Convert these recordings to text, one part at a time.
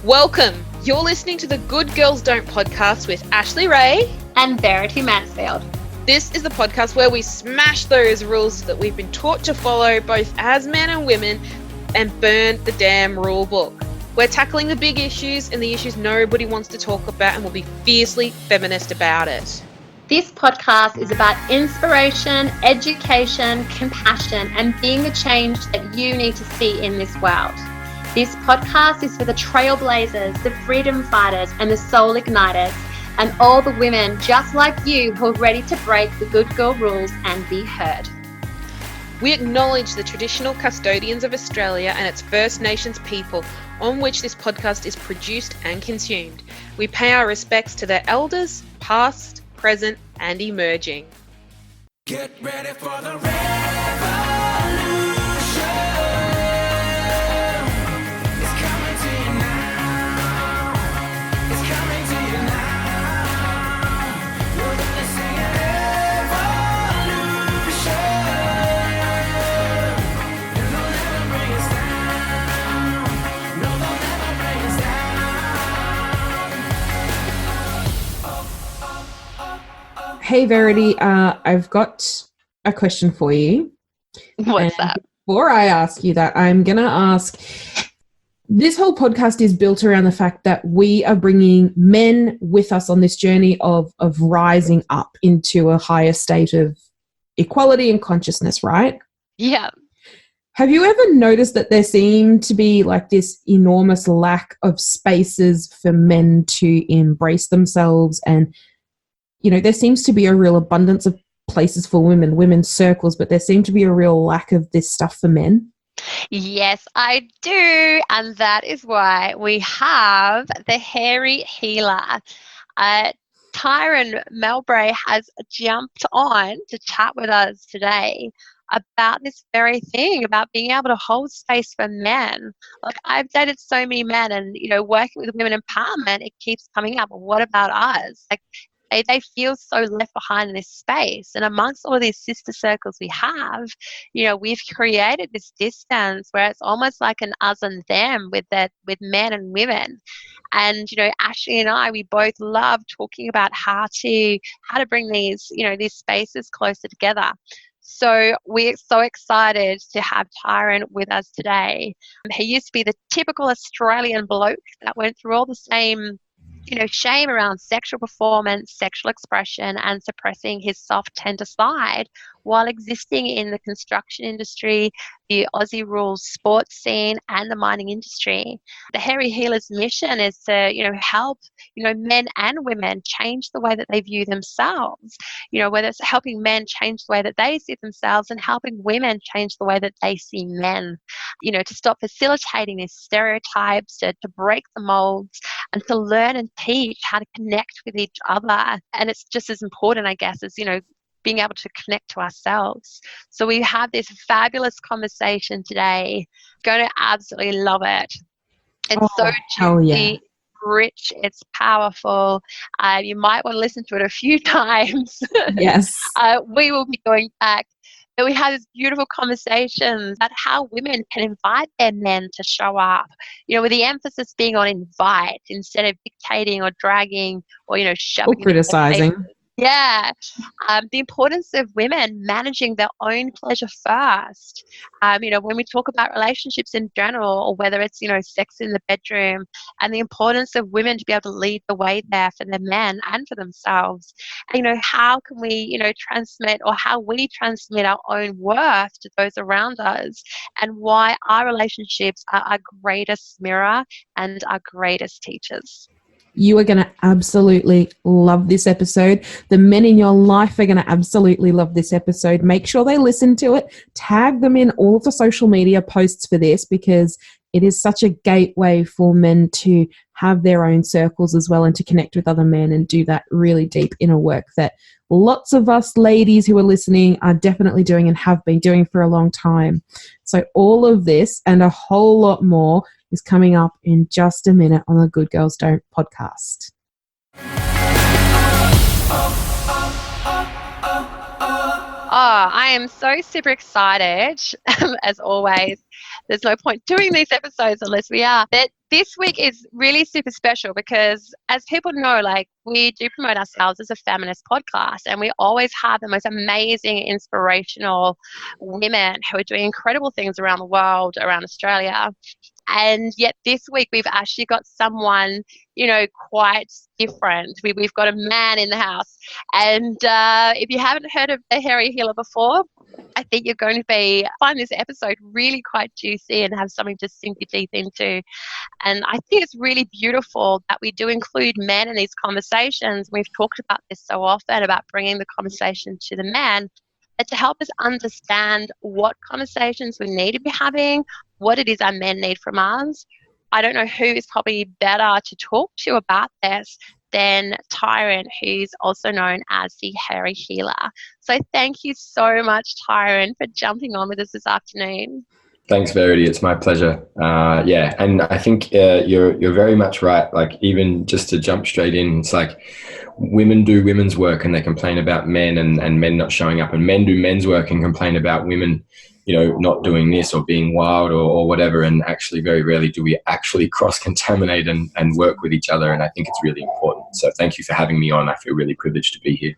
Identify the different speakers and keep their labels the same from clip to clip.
Speaker 1: Welcome. You're listening to the Good Girls Don't podcast with Ashley Ray
Speaker 2: and Verity Mansfield.
Speaker 1: This is the podcast where we smash those rules that we've been taught to follow both as men and women and burn the damn rule book. We're tackling the big issues and the issues nobody wants to talk about, and we'll be fiercely feminist about it.
Speaker 2: This podcast is about inspiration, education, compassion, and being the change that you need to see in this world. This podcast is for the trailblazers, the freedom fighters, and the soul igniters, and all the women just like you who are ready to break the good girl rules and be heard.
Speaker 1: We acknowledge the traditional custodians of Australia and its First Nations people on which this podcast is produced and consumed. We pay our respects to their elders, past, present, and emerging.
Speaker 3: Get ready for the revolution. It's coming to you now. It's coming to you now. We're gonna sing it, revolution. And they'll never bring us down. No, they'll never bring us down.
Speaker 4: Hey Verity, I've got a question for you.
Speaker 2: What's that?
Speaker 4: Before I ask you that, I'm going to ask, this whole podcast is built around the fact that we are bringing men with us on this journey of rising up into a higher state of equality and consciousness, right?
Speaker 2: Yeah.
Speaker 4: Have you ever noticed that there seem to be like this enormous lack of spaces for men to embrace themselves, and there seems to be a real abundance of places for women, women's circles, but there seems to be a real lack of this stuff for men?
Speaker 2: Yes, I do. And that is why we have the hairy healer. Tyran Mowbray has jumped on to chat with us today about this very thing, about being able to hold space for men. Like, I've dated so many men, and, working with women empowerment, it keeps coming up. What about us? Like, they feel so left behind in this space. And amongst all of these sister circles we have, we've created this distance where it's almost like an us and them with men and women. And, Ashley and I, we both love talking about how to bring these spaces closer together. So we're so excited to have Tyran with us today. He used to be the typical Australian bloke that went through all the same shame around sexual performance, sexual expression, and suppressing his soft, tender side while existing in the construction industry, the Aussie rules sports scene, and the mining industry. The Hairy Healer's mission is to, help, men and women change the way that they view themselves, whether it's helping men change the way that they see themselves and helping women change the way that they see men, to stop facilitating these stereotypes, to break the molds, and to learn and teach how to connect with each other. And it's just as important, I guess, as, being able to connect to ourselves. So we have this fabulous conversation today. Going to absolutely love it. It's so juicy, rich, it's powerful. You might want to listen to it a few times.
Speaker 4: Yes.
Speaker 2: We will be going back. But we have this beautiful conversation about how women can invite their men to show up, with the emphasis being on invite instead of dictating or dragging or, shoving.
Speaker 4: Or criticizing.
Speaker 2: Yeah. The importance of women managing their own pleasure first. When we talk about relationships in general, or whether it's, sex in the bedroom, and the importance of women to be able to lead the way there for their men and for themselves. And, how can we, transmit, or how we transmit our own worth to those around us, and why our relationships are our greatest mirror and our greatest teachers.
Speaker 4: You are going to absolutely love this episode. The men in your life are going to absolutely love this episode. Make sure they listen to it. Tag them in all of the social media posts for this, because it is such a gateway for men to have their own circles as well, and to connect with other men and do that really deep inner work that lots of us ladies who are listening are definitely doing and have been doing for a long time. So all of this and a whole lot more is coming up in just a minute on the Good Girls Don't podcast.
Speaker 2: Oh, I am so super excited, as always. There's no point doing these episodes unless we are. But this week is really super special because, as people know, like, we do promote ourselves as a feminist podcast, and we always have the most amazing, inspirational women who are doing incredible things around the world, around Australia. And yet this week we've actually got someone, quite different. We've got a man in the house. And if you haven't heard of the Hairy Healer before, I think you're going to find this episode really quite juicy and have something to sink your teeth into. And I think it's really beautiful that we do include men in these conversations. We've talked about this so often, about bringing the conversation to the men, but to help us understand what conversations we need to be having, what it is our men need from us. I don't know who is probably better to talk to about this than Tyran, who's also known as the Hairy Healer. So thank you so much, Tyran, for jumping on with us this afternoon.
Speaker 5: Thanks, Verity. It's my pleasure. And I think you're very much right. Like, even just to jump straight in, it's like women do women's work and they complain about men and men not showing up, and men do men's work and complain about women, not doing this or being wild or whatever. And actually, very rarely do we actually cross-contaminate and work with each other. And I think it's really important. So thank you for having me on. I feel really privileged to be here.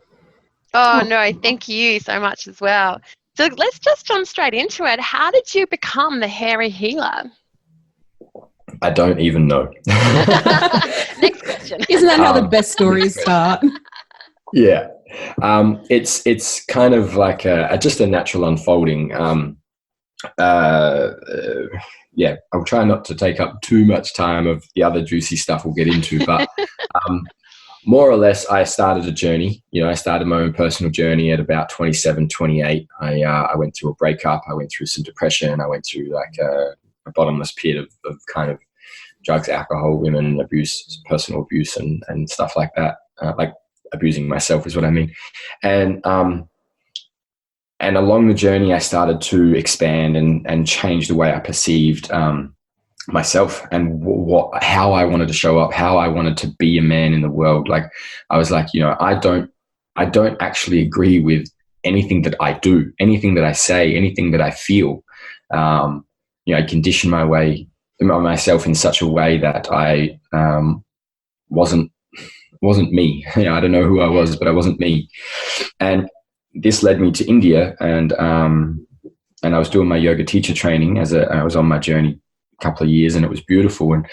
Speaker 2: Oh, no, thank you so much as well. So let's just jump straight into it. How did you become the Hairy Healer?
Speaker 5: I don't even know.
Speaker 2: Next question.
Speaker 4: Isn't that how the best stories start?
Speaker 5: Yeah. It's kind of like just a natural unfolding. I'll try not to take up too much time of the other juicy stuff we'll get into, but more or less, I started a journey. I started my own personal journey at about 27, 28. I went through a breakup. I went through some depression. I went through like a bottomless pit of kind of drugs, alcohol, women abuse, personal abuse, and stuff like that. Like abusing myself is what I mean. And along the journey, I started to expand and change the way I perceived myself and how I wanted to show up, how I wanted to be a man in the world. Like, I was like, I don't actually agree with anything that I do, anything that I say, anything that I feel. I conditioned myself in such a way that I wasn't me. I don't know who I was, but I wasn't me. And this led me to India, and I was doing my yoga teacher training I was on my journey couple of years, and it was beautiful. And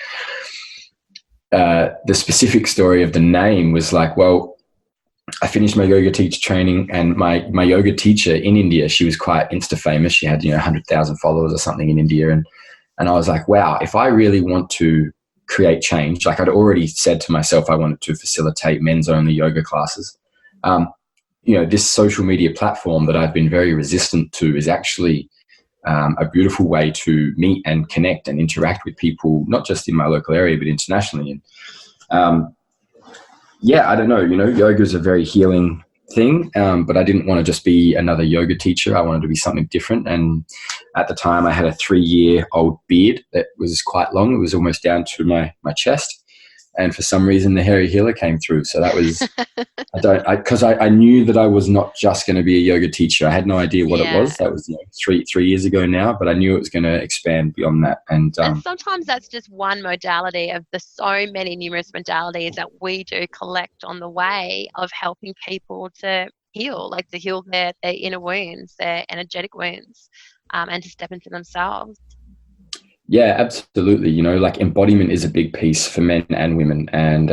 Speaker 5: the specific story of the name was like, well, I finished my yoga teacher training, and my yoga teacher in India, she was quite Insta famous. She had 100,000 followers or something in India, and I was like, wow, if I really want to create change, like I'd already said to myself I wanted to facilitate men's only yoga classes. This social media platform that I've been very resistant to is actually a beautiful way to meet and connect and interact with people, not just in my local area, but internationally. And I don't know, yoga is a very healing thing, but I didn't want to just be another yoga teacher. I wanted to be something different. And at the time I had a 3-year-old beard that was quite long. It was almost down to my chest. And for some reason, the Hairy Healer came through. So that was, because I knew that I was not just going to be a yoga teacher. I had no idea what it was. That was 3 years ago now, but I knew it was going to expand beyond that. And
Speaker 2: sometimes that's just one modality of the so many numerous modalities that we do collect on the way of helping people to heal, like to heal their inner wounds, their energetic wounds, and to step into themselves.
Speaker 5: Yeah, absolutely. Like embodiment is a big piece for men and women, and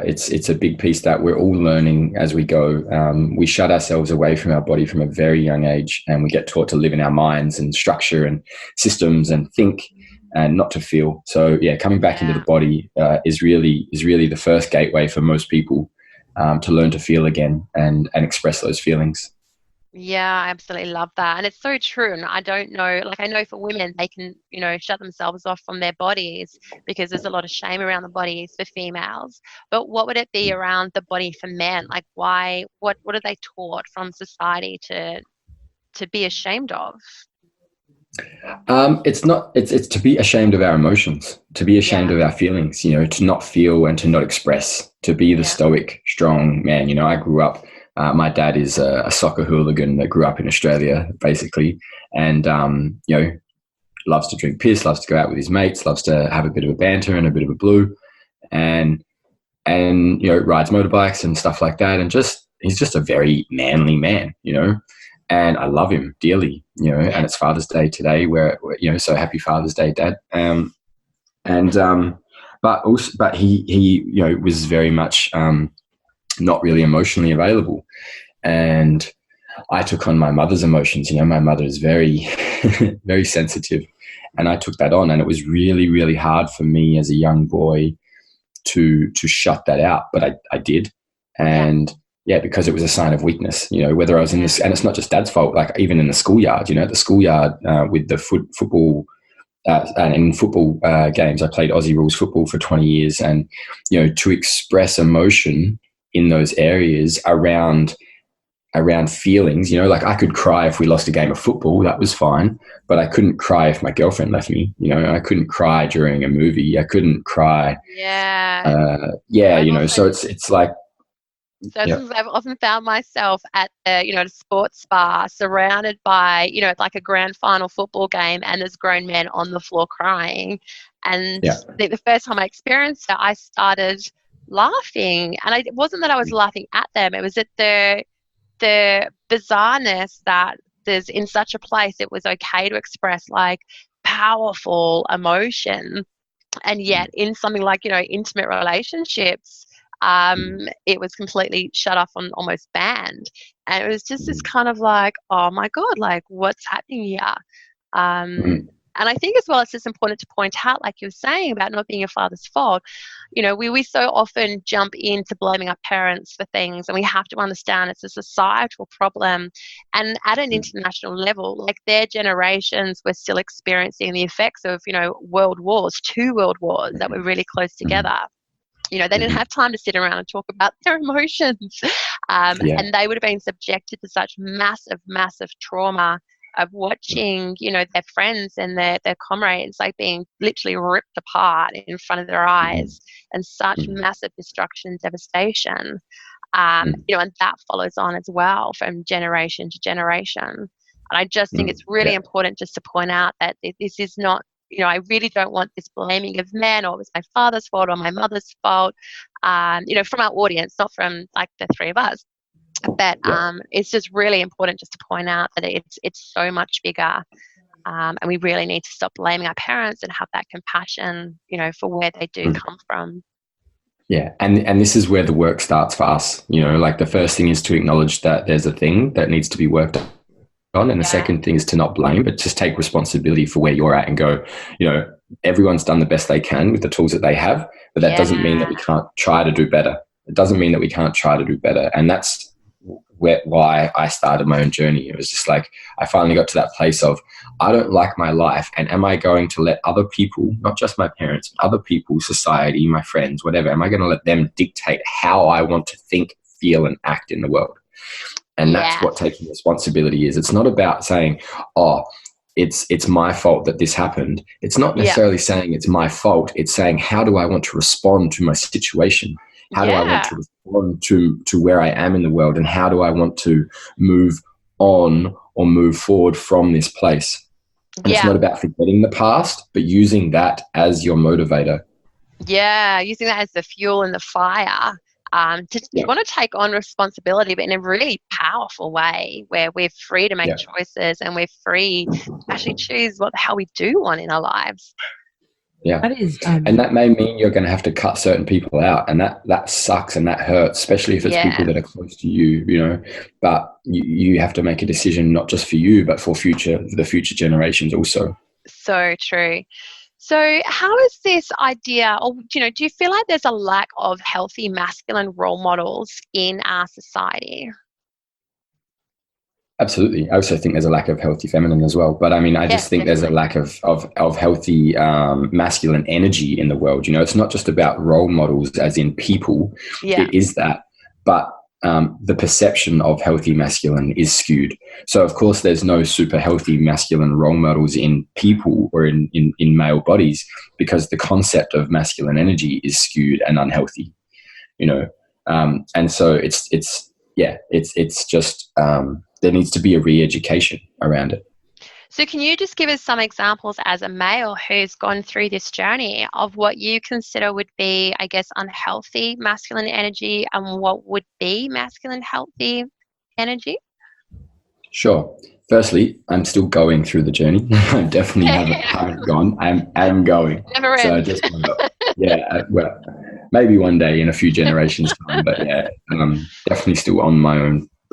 Speaker 5: it's a big piece that we're all learning as we go. We shut ourselves away from our body from a very young age, and we get taught to live in our minds and structure and systems and think and not to feel. So coming back into the body is really the first gateway for most people to learn to feel again and express those feelings.
Speaker 2: Yeah, I absolutely love that. And it's so true. And I don't know, like I know for women, they can, shut themselves off from their bodies because there's a lot of shame around the bodies for females. But what would it be around the body for men? Like why, what are they taught from society to be ashamed of?
Speaker 5: It's to be ashamed of our emotions, to be ashamed of our feelings, to not feel and to not express, to be the stoic, strong man. I grew up, my dad is a soccer hooligan that grew up in Australia, basically. And, loves to drink piss, loves to go out with his mates, loves to have a bit of a banter and a bit of a blue, and rides motorbikes and stuff like that, and he's just a very manly man, and I love him dearly, and it's Father's Day today, where so happy Father's Day, Dad. But he was very much not really emotionally available, and I took on my mother's emotions. My mother is very, very sensitive, and I took that on, and it was really, really hard for me as a young boy to shut that out, but I did, and because it was a sign of weakness. Whether I was in this, and it's not just Dad's fault. Like even in the schoolyard, at the schoolyard with the football. And in football games, I played Aussie rules football for 20 years, and to express emotion in those areas around feelings, like I could cry if we lost a game of football, that was fine, but I couldn't cry if my girlfriend left me. I couldn't cry during a movie. I couldn't cry. So it's like.
Speaker 2: So I've often found myself at the sports bar, surrounded by like a grand final football game, and there's grown men on the floor crying. And the first time I experienced it, I started laughing, and it wasn't that I was laughing at them; it was at the bizarreness that there's in such a place. It was okay to express like powerful emotion, and yet in something like intimate relationships. It was completely shut off and almost banned. And it was just this kind of like, oh my God, like what's happening here? And I think as well, it's just important to point out, like you were saying about not being your father's fault. We so often jump into blaming our parents for things, and we have to understand it's a societal problem. And at an international level, like their generations were still experiencing the effects of, world wars, 2 world wars that were really close together. They didn't have time to sit around and talk about their emotions. And they would have been subjected to such massive, massive trauma of watching, their friends and their comrades like being literally ripped apart in front of their eyes, and such massive destruction and devastation. And that follows on as well from generation to generation. And I just think it's really important just to point out that this is not, I really don't want this blaming of men, or it was my father's fault or my mother's fault, from our audience, not from like the 3 of us. But it's just really important just to point out that it's so much bigger, and we really need to stop blaming our parents and have that compassion, for where they do come from.
Speaker 5: Yeah, and this is where the work starts for us. Like the first thing is to acknowledge that there's a thing that needs to be worked on, and the second thing is to not blame, but just take responsibility for where you're at and go, everyone's done the best they can with the tools that they have, but that doesn't mean that we can't try to do better. It doesn't mean that we can't try to do better. And that's why I started my own journey. It was just like, I finally got to that place of, I don't like my life, and am I going to let other people, not just my parents, but other people, society, my friends, whatever, am I going to let them dictate how I want to think, feel, and act in the world? And that's what taking responsibility is. It's not about saying, oh, it's my fault that this happened. It's not necessarily saying it's my fault. It's saying, how do I want to respond to my situation? How do I want to respond to where I am in the world? And how do I want to move on or move forward from this place? And it's not about forgetting the past, but using that as your motivator.
Speaker 2: Yeah, using that as the fuel and the fire. You want to take on responsibility, but in a really powerful way, where we're free to make choices, and we're free to actually choose what the hell we do want in our lives.
Speaker 5: Yeah,
Speaker 4: that is,
Speaker 5: and that may mean you're going to have to cut certain people out, and that sucks and that hurts, especially if it's people that are close to you, But you have to make a decision not just for you, but for the future generations also.
Speaker 2: So true. So how is this idea, or do you feel like there's a lack of healthy masculine role models in our society?
Speaker 5: Absolutely. I also think there's a lack of healthy feminine as well. But I mean, I just think there's a lack of healthy masculine energy in the world. It's not just about role models as in people. Yeah. It is that. But the perception of healthy masculine is skewed. So, of course, there's no super healthy masculine role models in people or in male bodies, because the concept of masculine energy is skewed and unhealthy, and so it's just there needs to be a re-education around it.
Speaker 2: So can you just give us some examples as a male who's gone through this journey of what you consider would be, I guess, unhealthy masculine energy and what would be masculine healthy energy?
Speaker 5: Sure. Firstly, I'm still going through the journey. I definitely haven't gone. I'm going.
Speaker 2: Never
Speaker 5: So
Speaker 2: ends.
Speaker 5: just yeah. Well, maybe one day in a few generations' time, but yeah, definitely still on my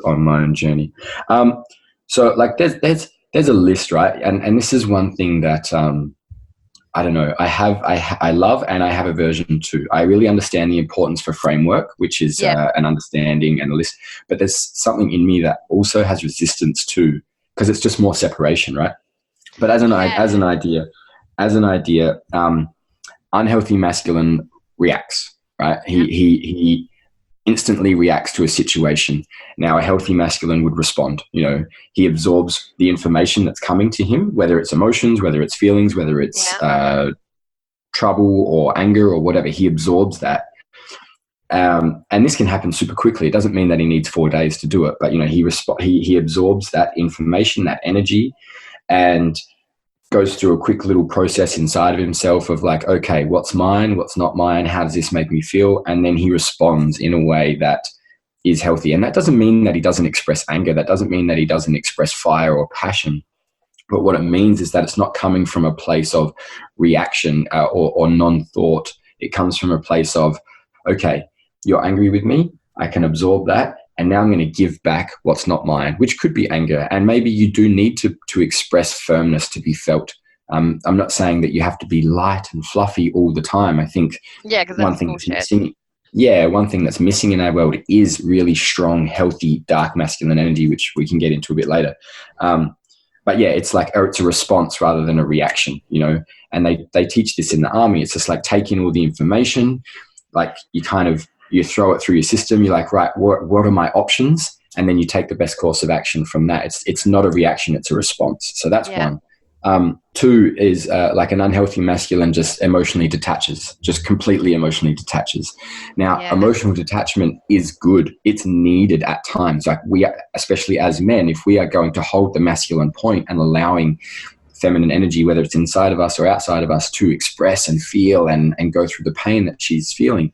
Speaker 5: own journey. So like there's a list, right? And this is one thing that I don't know. I love and I have aversion to. I really understand the importance for framework, which is
Speaker 2: Yeah.
Speaker 5: an understanding and a list. But there's something in me that also has resistance to, because it's just more separation, right? But as an idea, unhealthy masculine reacts, right? He instantly reacts to a situation. Now, a healthy masculine would respond. He absorbs the information that's coming to him, whether it's emotions, whether it's feelings, whether it's trouble or anger or whatever. He absorbs that. And this can happen super quickly. It doesn't mean that he needs 4 days to do it, but he absorbs that information, that energy, and goes through a quick little process inside of himself of like, okay, what's mine, what's not mine, how does this make me feel? And then he responds in a way that is healthy. And that doesn't mean that he doesn't express anger. That doesn't mean that he doesn't express fire or passion. But what it means is that it's not coming from a place of reaction or non-thought. It comes from a place of, okay, you're angry with me. I can absorb that. And now I'm going to give back what's not mine, which could be anger. And maybe you do need to express firmness to be felt. I'm not saying that you have to be light and fluffy all the time. I think
Speaker 2: because
Speaker 5: one thing that's missing in our world is really strong, healthy, dark masculine energy, which we can get into a bit later. But yeah, it's like it's a response rather than a reaction, and they teach this in the army. It's just like taking all the information, like you throw it through your system. You're like, right, what are my options? And then you take the best course of action from that. It's not a reaction, it's a response. So that's one. Two is like an unhealthy masculine just emotionally detaches, just completely emotionally detaches. Now, emotional detachment is good. It's needed at times. Like especially as men, if we are going to hold the masculine point and allowing feminine energy, whether it's inside of us or outside of us, to express and feel and go through the pain that she's feeling,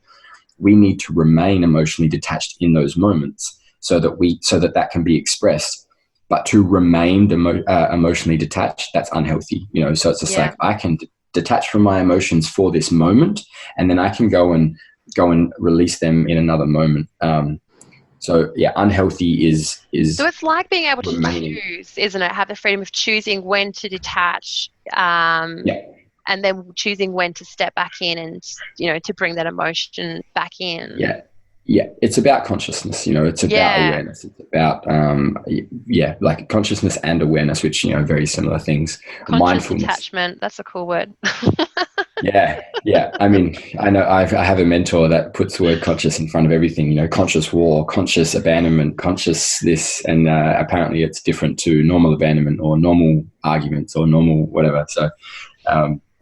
Speaker 5: we need to remain emotionally detached in those moments so that can be expressed. But to remain emotionally detached, that's unhealthy. So it's just like I can detach from my emotions for this moment, and then I can go and release them in another moment. So yeah, unhealthy is.
Speaker 2: So it's like being able to
Speaker 5: remaining.
Speaker 2: choose, isn't it? Have the freedom of choosing when to detach. And then choosing when to step back in and, to bring that emotion back in.
Speaker 5: Yeah. It's about consciousness, it's about awareness. It's about, like consciousness and awareness, which, very similar things.
Speaker 2: Conscious detachment. That's a cool word.
Speaker 5: Yeah. I mean, I know I have a mentor that puts the word conscious in front of everything, conscious war, conscious abandonment, conscious this, and apparently it's different to normal abandonment or normal arguments or normal whatever. So,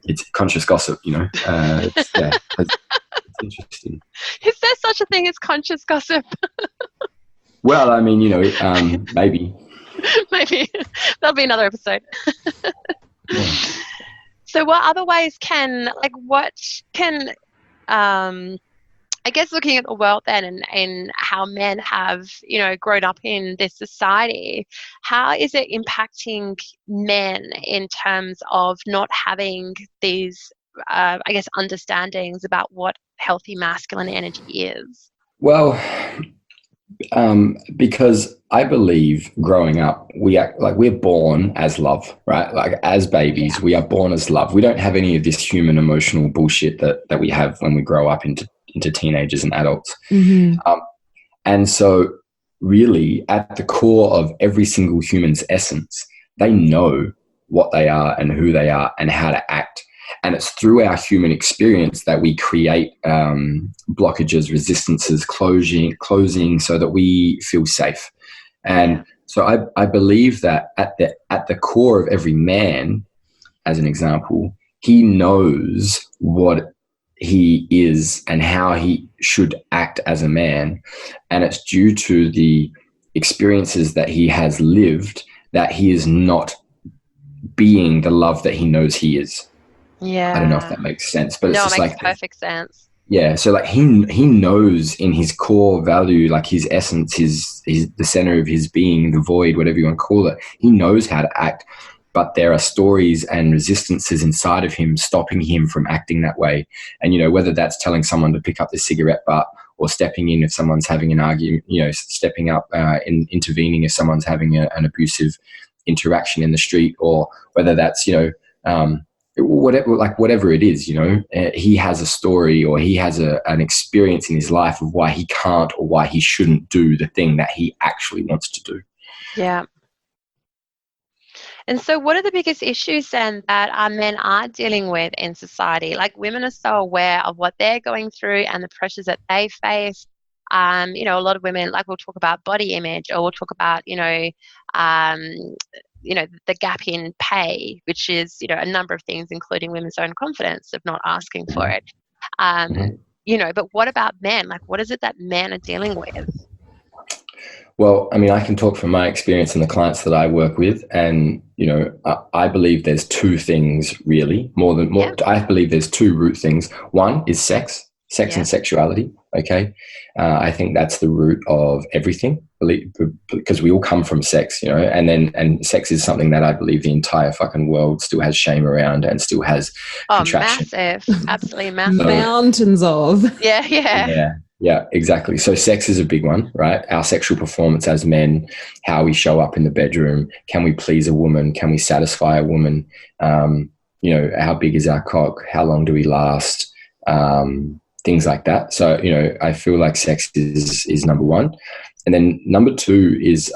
Speaker 5: it's conscious gossip, it's interesting.
Speaker 2: Is there such a thing as conscious gossip?
Speaker 5: Well, I mean, maybe.
Speaker 2: Maybe. That'll be another episode. So what other ways I guess looking at the world then and how men have, grown up in this society, how is it impacting men in terms of not having these, understandings about what healthy masculine energy is?
Speaker 5: Well, because I believe growing up, we're born as love, right? Like as babies, we are born as love. We don't have any of this human emotional bullshit that we have when we grow up into teenagers and adults.
Speaker 4: Mm-hmm.
Speaker 5: And so really at the core of every single human's essence, they know what they are and who they are and how to act. And it's through our human experience that we create blockages, resistances, closing so that we feel safe. And so I believe that at the core of every man, as an example, he knows what he is and how he should act as a man. And it's due to the experiences that he has lived that he is not being the love that he knows he is.
Speaker 2: Yeah.
Speaker 5: I don't know if that makes sense, but it's
Speaker 2: No, it
Speaker 5: just
Speaker 2: makes
Speaker 5: like,
Speaker 2: perfect sense.
Speaker 5: yeah. So like he knows in his core value, like his essence, his the center of his being, the void, whatever you want to call it. He knows how to act, but there are stories and resistances inside of him stopping him from acting that way. And, you know, whether that's telling someone to pick up the cigarette butt or stepping in if someone's having an argument, you know, stepping up and intervening if someone's having an abusive interaction in the street, or whether that's, you know, whatever it is, you know, he has a story or he has an experience in his life of why he can't or why he shouldn't do the thing that he actually wants to do.
Speaker 2: Yeah. And so, what are the biggest issues then that our men are dealing with in society? Like, women are so aware of what they're going through and the pressures that they face. You know, a lot of women, like, we'll talk about body image, or we'll talk about, the gap in pay, which is, you know, a number of things, including women's own confidence of not asking for it. You know, but what about men? Like, what is it that men are dealing with?
Speaker 5: Well, I mean, I can talk from my experience and the clients that I work with, and you know, I believe there's two things really. I believe there's two root things. One is sex and sexuality. Okay, I think that's the root of everything, because we all come from sex, you know, and sex is something that I believe the entire fucking world still has shame around and still has contraction.
Speaker 2: Massive, absolutely massive.
Speaker 4: Mountains of.
Speaker 5: Yeah, exactly. So sex is a big one, right? Our sexual performance as men, how we show up in the bedroom. Can we please a woman? Can we satisfy a woman? You know, how big is our cock? How long do we last? Things like that. So, you know, I feel like sex is number one. And then number two is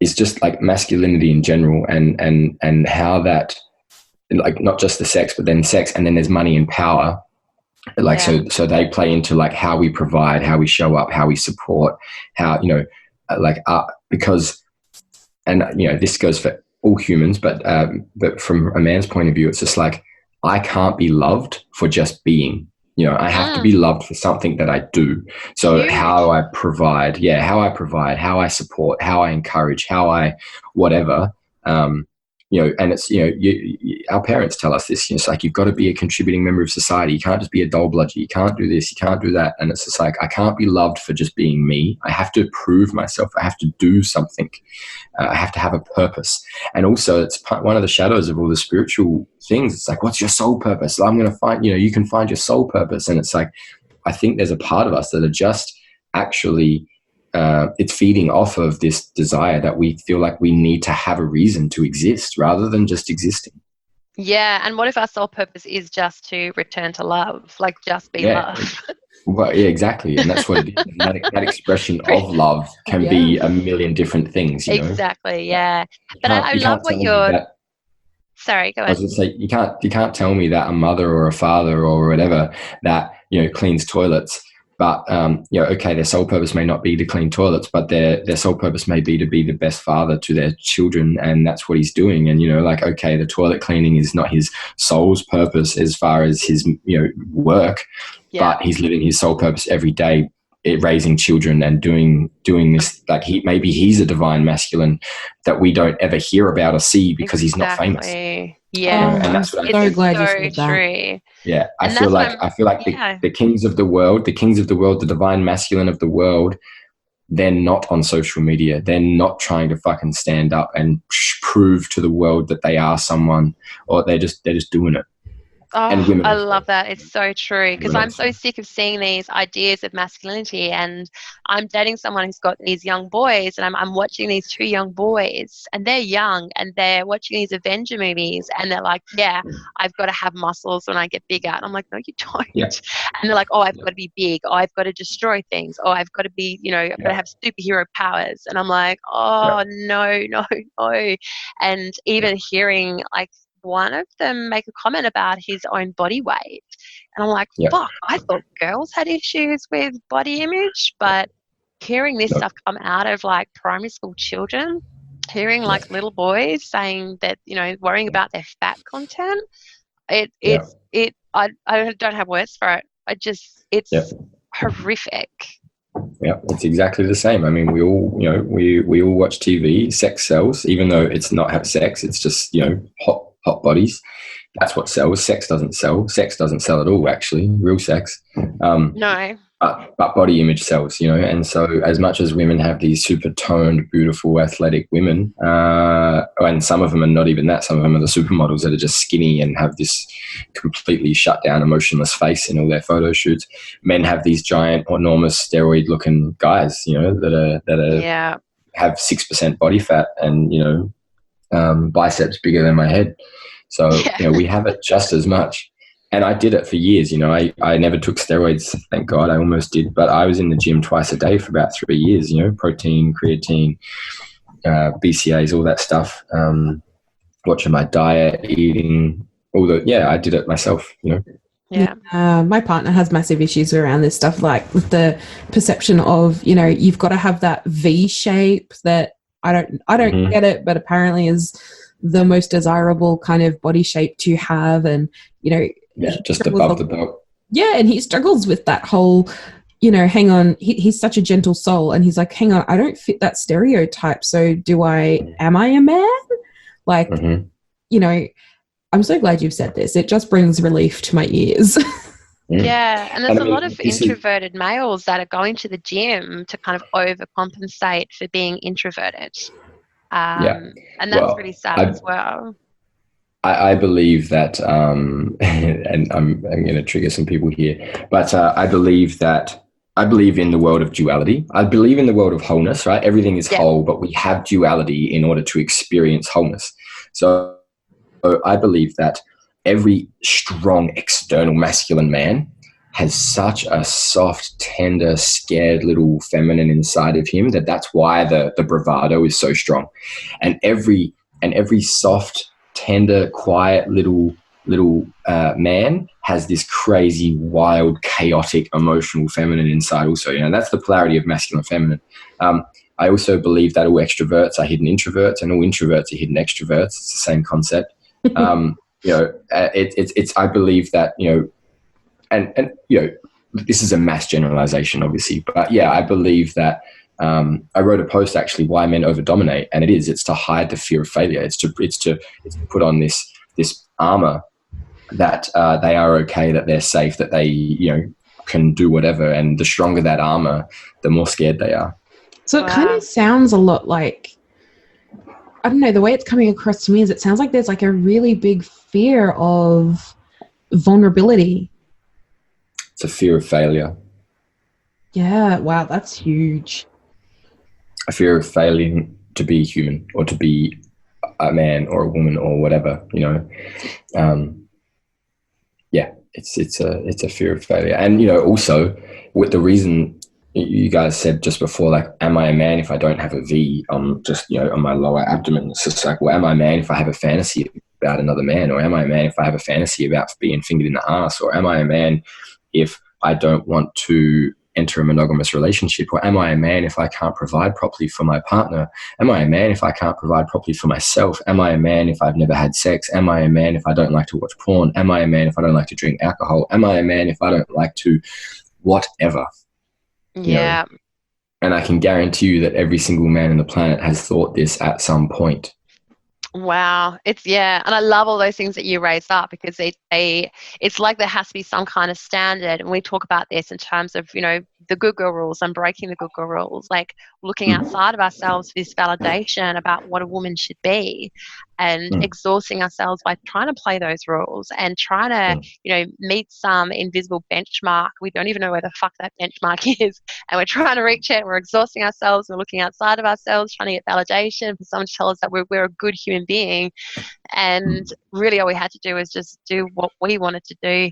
Speaker 5: just like masculinity in general, and how that, like, not just the sex, but then sex, and then there's money and power. Like, so they play into like how we provide, how we show up, how we support, how, you know, because, and, you know, this goes for all humans, but from a man's point of view, it's just like, I can't be loved for just being, you know, I have to be loved for something that I do. So how I provide, how I support, how I encourage, how I, whatever, you know, and it's, you know, our parents tell us this, you know, it's like, you've got to be a contributing member of society. You can't just be a doll bludger. You can't do this. You can't do that. And it's just like, I can't be loved for just being me. I have to prove myself. I have to do something. I have to have a purpose. And also it's one of the shadows of all the spiritual things. It's like, what's your soul purpose? I'm going to find, you know, you can find your soul purpose. And it's like, I think there's a part of us that are just actually, it's feeding off of this desire that we feel like we need to have a reason to exist rather than just existing.
Speaker 2: Yeah, and what if our sole purpose is just to return to love, like just be love?
Speaker 5: Well, yeah, exactly, and that's what it is. That expression of love can be a million different things. You know?
Speaker 2: Exactly, yeah. But I love what you're. Sorry, go on.
Speaker 5: I was going to say, you can't tell me that a mother or a father or whatever that, you know, cleans toilets. But, you know, okay, their sole purpose may not be to clean toilets, but their sole purpose may be to be the best father to their children, and that's what he's doing. And, you know, like, okay, the toilet cleaning is not his soul's purpose as far as his, you know, work, but he's living his soul purpose every day, raising children and doing this. Like, maybe he's a divine masculine that we don't ever hear about or see because he's not famous.
Speaker 2: Yeah,
Speaker 5: and that's what
Speaker 4: I'm so glad you said that.
Speaker 2: True.
Speaker 5: Yeah, I feel like the kings of the world, the divine masculine of the world, they're not on social media. They're not trying to fucking stand up and prove to the world that they are someone, or they're just doing it.
Speaker 2: Oh,
Speaker 5: and women.
Speaker 2: I love that. It's so true, because I'm so sick of seeing these ideas of masculinity, and I'm dating someone who's got these young boys, and I'm watching these two young boys, and they're young, and they're watching these Avenger movies, and they're like, yeah, I've got to have muscles when I get bigger. And I'm like, no, you don't.
Speaker 5: Yeah.
Speaker 2: And they're like, oh, I've got to be big. Oh, I've got to destroy things. Oh, I've got to be, you know, I've got to have superhero powers. And I'm like, oh, no. And even hearing, like, one of them make a comment about his own body weight. And I'm like, fuck, I thought girls had issues with body image, but hearing this stuff come out of, like, primary school children, hearing, like, little boys saying that, you know, worrying about their fat content, I don't have words for it. It's horrific.
Speaker 5: Yeah, it's exactly the same. I mean, we all, you know, we all watch TV. Sex sells, even though it's not have sex. It's just, you know, hot bodies. That's what sells. Sex doesn't sell. Sex doesn't sell at all, actually. Real sex.
Speaker 2: No.
Speaker 5: But body image sells, you know. And so, as much as women have these super toned, beautiful, athletic women, and some of them are not even that. Some of them are the supermodels that are just skinny and have this completely shut down, emotionless face in all their photo shoots. Men have these giant, enormous, steroid-looking guys, you know, that have 6% body fat and, you know, biceps bigger than my head. So, you know, we have it just as much. And I did it for years, you know. I never took steroids, thank God. I almost did, but I was in the gym twice a day for about 3 years, you know, protein, creatine, BCAAs, all that stuff, watching my diet, eating, I did it myself, you know.
Speaker 2: Yeah.
Speaker 4: My partner has massive issues around this stuff, like with the perception of, you know, you've got to have that V shape that I don't get it, but apparently is the most desirable kind of body shape to have. And, you know,
Speaker 5: just above the belt.
Speaker 4: Yeah, and he struggles with that whole, you know, hang on, he's such a gentle soul, and he's like, hang on, I don't fit that stereotype, so am I a man? Like, you know, I'm so glad you've said this. It just brings relief to my ears.
Speaker 2: Yeah, and there's a lot of introverted males that are going to the gym to kind of overcompensate for being introverted. And that's really sad as well.
Speaker 5: I believe that, and I'm going to trigger some people here, but I believe in the world of duality. I believe in the world of wholeness, right? Everything is whole, but we have duality in order to experience wholeness. So I believe that every strong external masculine man has such a soft, tender, scared little feminine inside of him that's why the bravado is so strong. And every soft, tender, quiet little man has this crazy, wild, chaotic, emotional feminine inside also. You know, that's the polarity of masculine and feminine. I also believe that all extroverts are hidden introverts and all introverts are hidden extroverts. It's the same concept. You know, I believe that, you know, and you know, this is a mass generalization, obviously, but yeah, I believe that. I wrote a post actually, why men overdominate, and it's to hide the fear of failure. It's to put on this armor that they are okay, that they're safe, that they, you know, can do whatever, and the stronger that armor, the more scared they are.
Speaker 4: So it kind of sounds a lot like, I don't know, the way it's coming across to me is it sounds like there's like a really big fear of vulnerability.
Speaker 5: It's a fear of failure.
Speaker 4: Yeah, wow, that's huge. A
Speaker 5: fear of failing to be human or to be a man or a woman or whatever, you know. It's a fear of failure. And, you know, also with the reason you guys said just before, like, am I a man if I don't have a V just, you know, on my lower abdomen? It's just like, well, am I a man if I have a fantasy about another man? Or am I a man if I have a fantasy about being fingered in the ass? Or am I a man if I don't want to enter a monogamous relationship? Or am I a man if I can't provide properly for my partner? Am I a man if I can't provide properly for myself? Am I a man if I've never had sex? Am I a man if I don't like to watch porn? Am I a man if I don't like to drink alcohol? Am I a man if I don't like to whatever?
Speaker 2: Yeah.
Speaker 5: You know? And I can guarantee you that every single man on the planet has thought this at some point.
Speaker 2: Wow. And I love all those things that you raised up, because it's like there has to be some kind of standard. And we talk about this in terms of, you know, the good girl rules and breaking the good girl rules, like looking outside of ourselves for this validation about what a woman should be, and exhausting ourselves by trying to play those rules and trying to, you know, meet some invisible benchmark. We don't even know where the fuck that benchmark is, and we're trying to reach it. We're exhausting ourselves. We're looking outside of ourselves, trying to get validation for someone to tell us that we're a good human being. And really all we had to do was just do what we wanted to do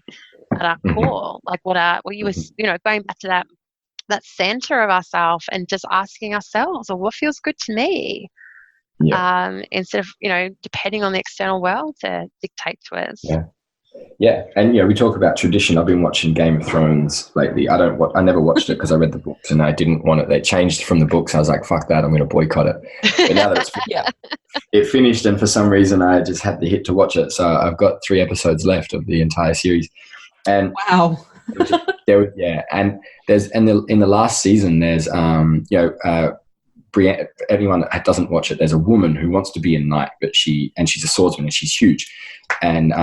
Speaker 2: at our core, like what you were, you know, going back to that center of ourselves and just asking ourselves, well, what feels good to me? Instead of, you know, depending on the external world to dictate to us.
Speaker 5: Yeah. And, you know, we talk about tradition. I've been watching Game of Thrones lately. I never watched it because I read the books and I didn't want it. They changed from the books. I was like, fuck that, I'm going to boycott it. But now that it finished, and for some reason I just had the hit to watch it. So I've got 3 episodes left of the entire series. And
Speaker 4: wow.
Speaker 5: and in the last season, there's Brienne, anyone that doesn't watch it, there's a woman who wants to be a knight, but she's a swordsman and she's huge, and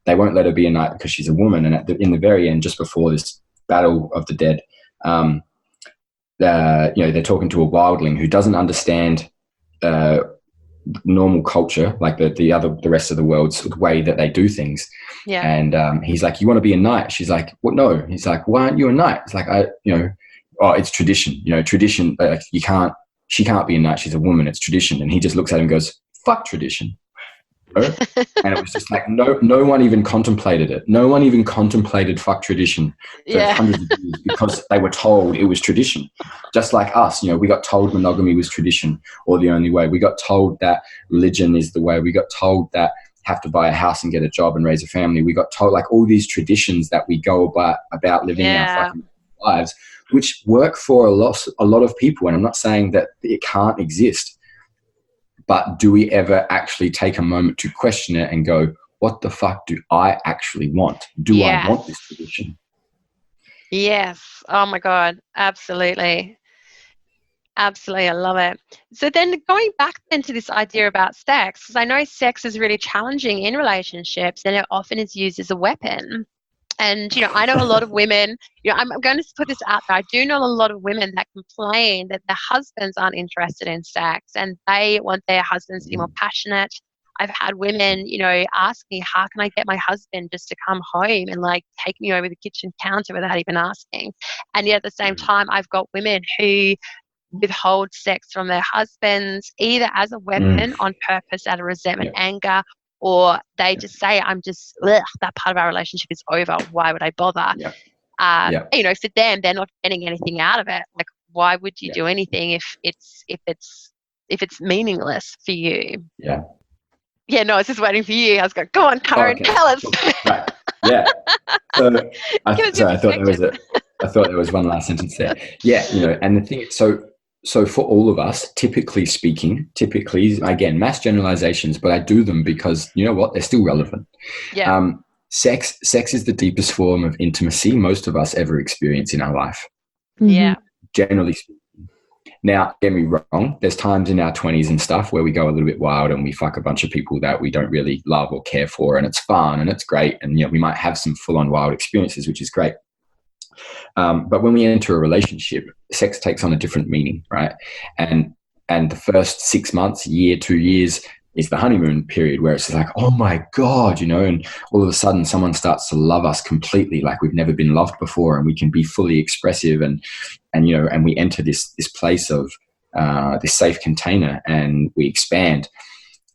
Speaker 5: they won't let her be a knight because she's a woman. And in the very end, just before this battle of the dead, they're talking to a wildling who doesn't understand normal culture, like the rest of the world's way that they do things.
Speaker 2: Yeah.
Speaker 5: And he's like, "You want to be a knight?" She's like, "What? No." He's like, "Why aren't you a knight?" It's like, "Oh, it's tradition. Tradition. Like she can't be a knight. She's a woman. It's tradition." And he just looks at him and goes, "Fuck tradition." And it was just like, no one even contemplated it. No one even contemplated fuck tradition for hundreds of years because they were told it was tradition. Just like us, we got told monogamy was tradition or the only way. We got told that religion is the way. We got told that have to buy a house and get a job and raise a family. We got told like all these traditions that we go about living our fucking lives, which work for a lot of people. And I'm not saying that it can't exist. But do we ever actually take a moment to question it and go, what the fuck do I actually want? Do I want this tradition?
Speaker 2: Yes. Oh, my God. Absolutely. Absolutely. I love it. So then going back then to this idea about sex, because I know sex is really challenging in relationships and it often is used as a weapon. And, I know a lot of women, I'm going to put this out there. I do know a lot of women that complain that their husbands aren't interested in sex and they want their husbands to be more passionate. I've had women, ask me, how can I get my husband just to come home and like take me over the kitchen counter without even asking? And yet at the same time, I've got women who withhold sex from their husbands either as a weapon on purpose out of resentment, anger, or they just say, that part of our relationship is over. Why would I bother? For them, they're not getting anything out of it. Like, why would you do anything if it's meaningless for you?
Speaker 5: Yeah.
Speaker 2: Yeah, no, I was just waiting for you. I was going, go on, Karen, tell us.
Speaker 5: Right. Yeah. So I thought there was one last sentence there. Yeah, and the thing, so for all of us, typically speaking, again, mass generalizations, but I do them because you know what? They're still relevant.
Speaker 2: Yeah.
Speaker 5: Sex is the deepest form of intimacy most of us ever experience in our life.
Speaker 2: Yeah.
Speaker 5: Generally speaking. Now, get me wrong, there's times in our 20s and stuff where we go a little bit wild and we fuck a bunch of people that we don't really love or care for, and it's fun and it's great, and we might have some full-on wild experiences, which is great. But when we enter a relationship, sex takes on a different meaning, right? And the first 6 months, year, 2 years is the honeymoon period where it's like, oh my God, and all of a sudden someone starts to love us completely like we've never been loved before, and we can be fully expressive and we enter this place of this safe container and we expand.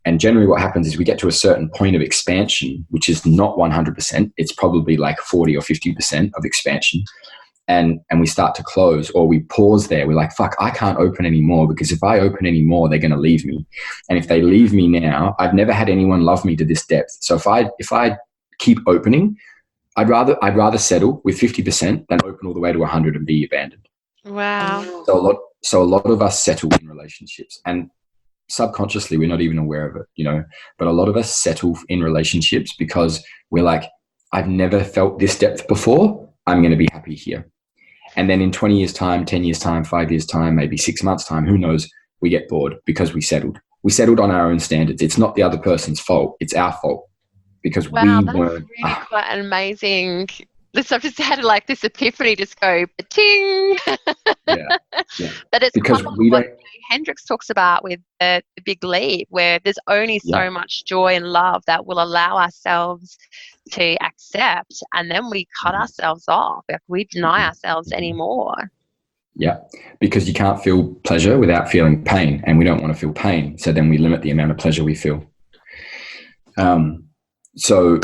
Speaker 5: And generally what happens is we get to a certain point of expansion, which is not 100%. It's probably like 40 or 50% of expansion. And we start to close, or we pause there. We're like, fuck, I can't open anymore, because if I open anymore, they're going to leave me. And if they leave me now, I've never had anyone love me to this depth. So if I keep opening, I'd rather settle with 50% than open all the way to 100 and be abandoned.
Speaker 2: Wow.
Speaker 5: So a lot of us settle in relationships, and subconsciously we're not even aware of it, but a lot of us settle in relationships because we're like, I've never felt this depth before. I'm going to be happy here. And then in 20 years time, 10 years time, 5 years time, maybe 6 months time, who knows, we get bored because we settled on our own standards. It's not the other person's fault. It's our fault because we weren't.
Speaker 2: Really quite an amazing. I've just had like this epiphany just go ting.
Speaker 5: Yeah.
Speaker 2: But it's
Speaker 5: because
Speaker 2: kind of
Speaker 5: we
Speaker 2: what
Speaker 5: don't.
Speaker 2: Hendrix talks about with the big leap, where there's only so much joy and love that will allow ourselves to accept, and then we cut ourselves off if we deny ourselves anymore.
Speaker 5: Yeah, because you can't feel pleasure without feeling pain, and we don't want to feel pain, so then we limit the amount of pleasure we feel. So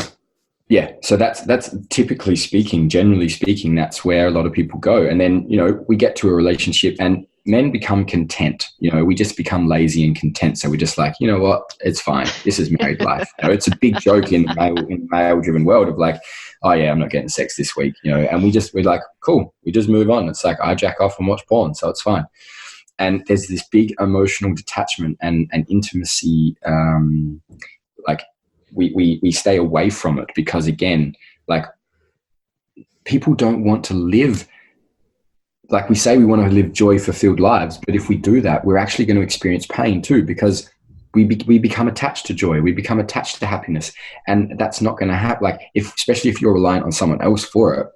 Speaker 5: that's typically speaking, generally speaking, that's where a lot of people go. And then, we get to a relationship and men become content. We just become lazy and content. So we're just like, you know what, it's fine. This is married life. It's a big joke in the male-driven world of like, oh yeah, I'm not getting sex this week, and we're like, cool, we just move on. It's like I jack off and watch porn, so it's fine. And there's this big emotional detachment and intimacy, like we stay away from it because, again, like people don't want to live, like we say, we want to live joy-fulfilled lives, but if we do that, we're actually going to experience pain too, because we become attached to joy, we become attached to happiness, and that's not going to happen. Like, especially if you're reliant on someone else for it,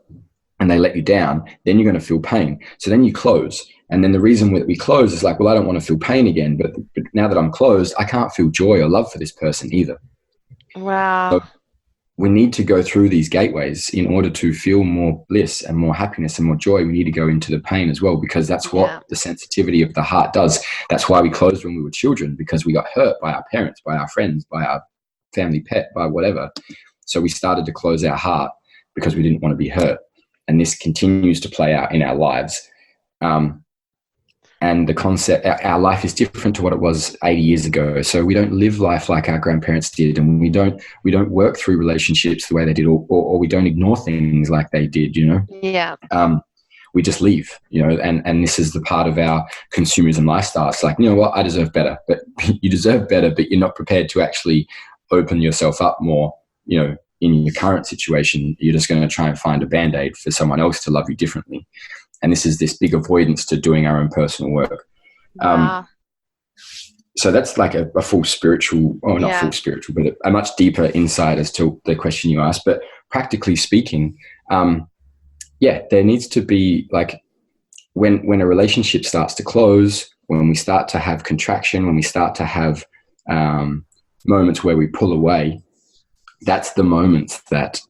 Speaker 5: and they let you down, then you're going to feel pain. So then you close, and then the reason that we close is like, well, I don't want to feel pain again, but now that I'm closed, I can't feel joy or love for this person either.
Speaker 2: Wow.
Speaker 5: So we need to go through these gateways in order to feel more bliss and more happiness and more joy. We need to go into the pain as well, because that's what the sensitivity of the heart does. That's why we closed when we were children, because we got hurt by our parents, by our friends, by our family pet, by whatever. So we started to close our heart because we didn't want to be hurt. And this continues to play out in our lives. And the concept, our life is different to what it was 80 years ago. So we don't live life like our grandparents did, and we don't work through relationships the way they did, or we don't ignore things like they did, you know?
Speaker 2: Yeah.
Speaker 5: We just leave, you know, and this is the part of our consumerism lifestyle. It's like, you know what, I deserve better, but you deserve better, but you're not prepared to actually open yourself up more, you know, in your current situation. You're just going to try and find a Band-Aid for someone else to love you differently. And this is this big avoidance to doing our own personal work.
Speaker 2: Wow.
Speaker 5: So that's like a full spiritual, or not full spiritual, but a much deeper insight as to the question you asked. But practically speaking, there needs to be, like, when a relationship starts to close, when we start to have contraction, when we start to have moments where we pull away, that's the moments that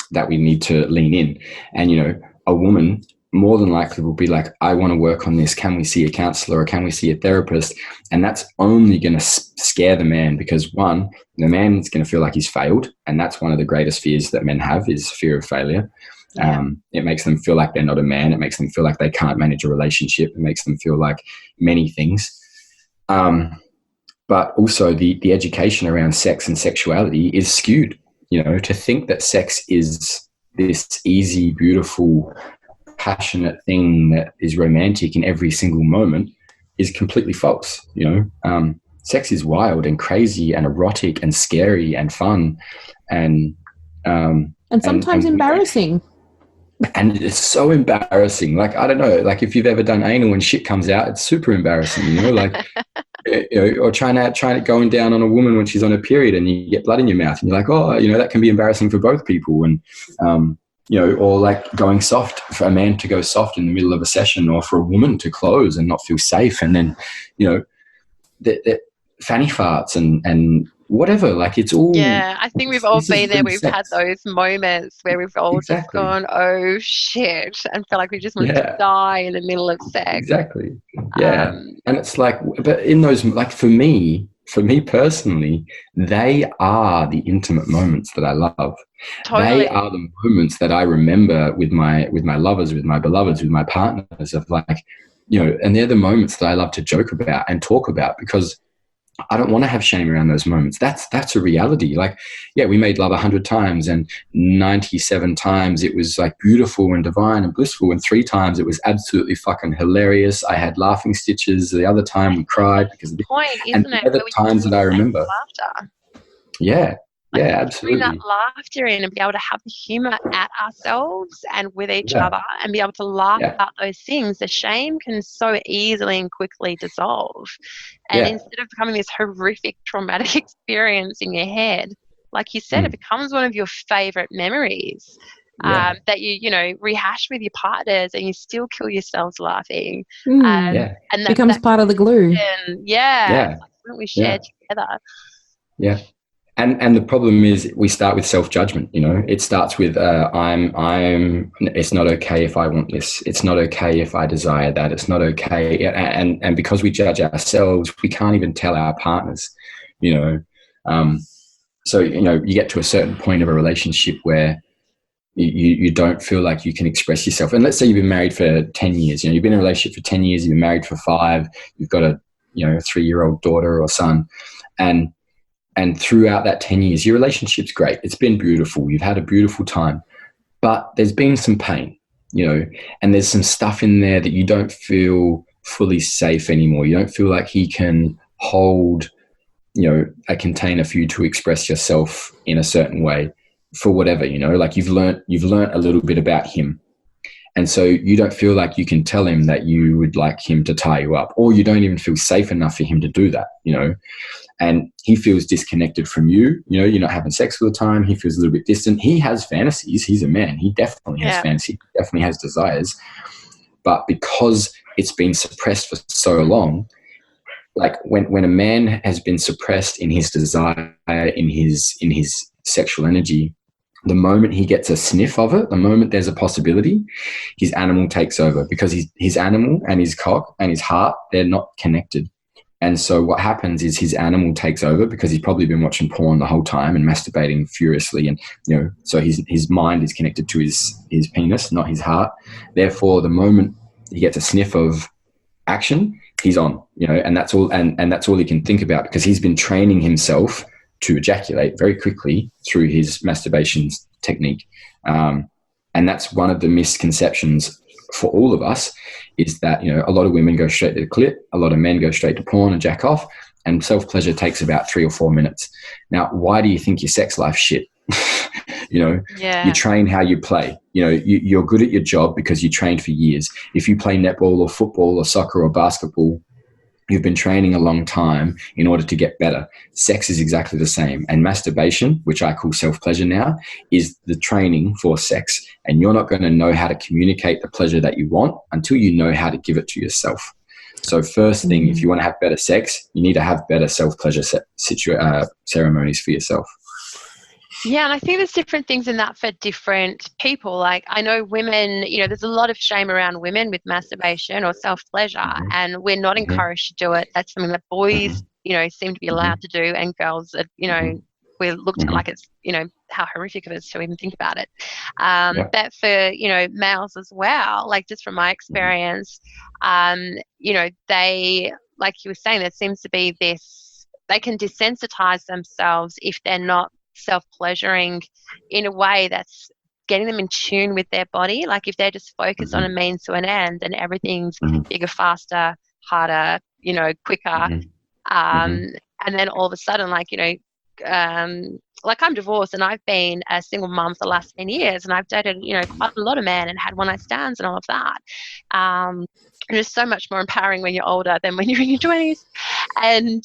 Speaker 5: that we need to lean in. And, you know, a woman more than likely will be like, I want to work on this. Can we see a counselor, or can we see a therapist? And that's only going to scare the man, because one, the man is going to feel like he's failed. And that's one of the greatest fears that men have, is fear of failure. It makes them feel like they're not a man. It makes them feel like they can't manage a relationship. It makes them feel like many things. But also the education around sex and sexuality is skewed, you know, to think that sex is this easy, beautiful, passionate thing that is romantic in every single moment is completely false. You know, sex is wild and crazy and erotic and scary and fun and
Speaker 4: sometimes embarrassing.
Speaker 5: And it's so embarrassing. Like, I don't know, like if you've ever done anal and shit comes out, it's super embarrassing, you know, like, you know, or trying to going down on a woman when she's on her period and you get blood in your mouth and you're like, oh, you know, that can be embarrassing for both people. And, you know, or like going soft, for a man to go soft in the middle of a session, or for a woman to close and not feel safe. And then, you know, the fanny farts and whatever, like it's all.
Speaker 2: Yeah, I think we've all been there. We've had those moments where we've all just gone, oh shit, and feel like we just wanted to die in the middle of sex.
Speaker 5: Exactly. Yeah. And it's like, but in those, like for me personally, they are the intimate moments that I love.
Speaker 2: Totally.
Speaker 5: They are the moments that I remember with my lovers, with my beloveds, with my partners, of like, you know, and they're the moments that I love to joke about and talk about, because I don't want to have shame around those moments. That's a reality. Like, yeah, we made love 100 times, and 97 times it was like beautiful and divine and blissful, and 3 times it was absolutely fucking hilarious. I had laughing stitches. The other time we cried because of the
Speaker 2: point, isn't it?
Speaker 5: Other times that I remember.
Speaker 2: Laughter.
Speaker 5: Yeah.
Speaker 2: Like,
Speaker 5: yeah, absolutely.
Speaker 2: Bring that laughter in and be able to have the humour at ourselves and with each other, and be able to laugh about those things. The shame can so easily and quickly dissolve. And instead of becoming this horrific traumatic experience in your head, like you said, it becomes one of your favourite memories that you know, rehash with your partners, and you still kill yourselves laughing. And that
Speaker 4: becomes part of the glue.
Speaker 2: Like something we share together.
Speaker 5: Yeah. And the problem is, we start with self-judgment, you know. It starts with it's not okay if I want this. It's not okay if I desire that. It's not okay. And because we judge ourselves, we can't even tell our partners, you know. So, you know, you get to a certain point of a relationship where you don't feel like you can express yourself. And let's say you've been married for 10 years, you know, you've been in a relationship for 10 years, you've been married for 5, you've got a 3-year-old daughter or son. And throughout that 10 years, your relationship's great. It's been beautiful. You've had a beautiful time. But there's been some pain, you know, and there's some stuff in there that you don't feel fully safe anymore. You don't feel like he can hold, you know, a container for you to express yourself in a certain way. for whatever, like you've learnt a little bit about him. And so you don't feel like you can tell him that you would like him to tie you up, or you don't even feel safe enough for him to do that, and he feels disconnected from you. You're not having sex all the time. He feels a little bit distant. He has fantasies. He's a man. He definitely has fantasies. He definitely has desires. But because it's been suppressed for so long, like when a man has been suppressed in his desire, in his sexual energy, the moment he gets a sniff of it, the moment there's a possibility, his animal takes over, because his animal and his cock and his heart, they're not connected. And so what happens is his animal takes over, because he's probably been watching porn the whole time and masturbating furiously. And, so his mind is connected to his penis, not his heart. Therefore, the moment he gets a sniff of action, he's on, and that's all. And that's all he can think about, because he's been training himself to ejaculate very quickly through his masturbation technique. And that's one of the misconceptions for all of us, is that, a lot of women go straight to the clit, a lot of men go straight to porn and jack off, and self-pleasure takes about 3 or 4 minutes. Now, why do you think your sex life shit? You train how you play. You're good at your job because you trained for years. If you play netball or football or soccer or basketball, you've been training a long time in order to get better. Sex is exactly the same. And masturbation, which I call self-pleasure now, is the training for sex. And you're not going to know how to communicate the pleasure that you want until you know how to give it to yourself. So first thing, if you want to have better sex, you need to have better self-pleasure ceremonies for yourself.
Speaker 2: Yeah, and I think there's different things in that for different people. Like, I know women, there's a lot of shame around women with masturbation or self-pleasure, and we're not encouraged to do it. That's something that boys, seem to be allowed to do, and girls, we're looked at like it's, how horrific it is to even think about it. But for, males as well, like just from my experience, they, like you were saying, there seems to be this, they can desensitize themselves if they're not self-pleasuring in a way that's getting them in tune with their body. Like if they're just focused on a means to an end, and everything's bigger, faster, harder, quicker. And then all of a sudden, like I'm divorced, and I've been a single mum for the last 10 years, and I've dated, quite a lot of men and had one-night stands and all of that. And it's so much more empowering when you're older than when you're in your 20s. And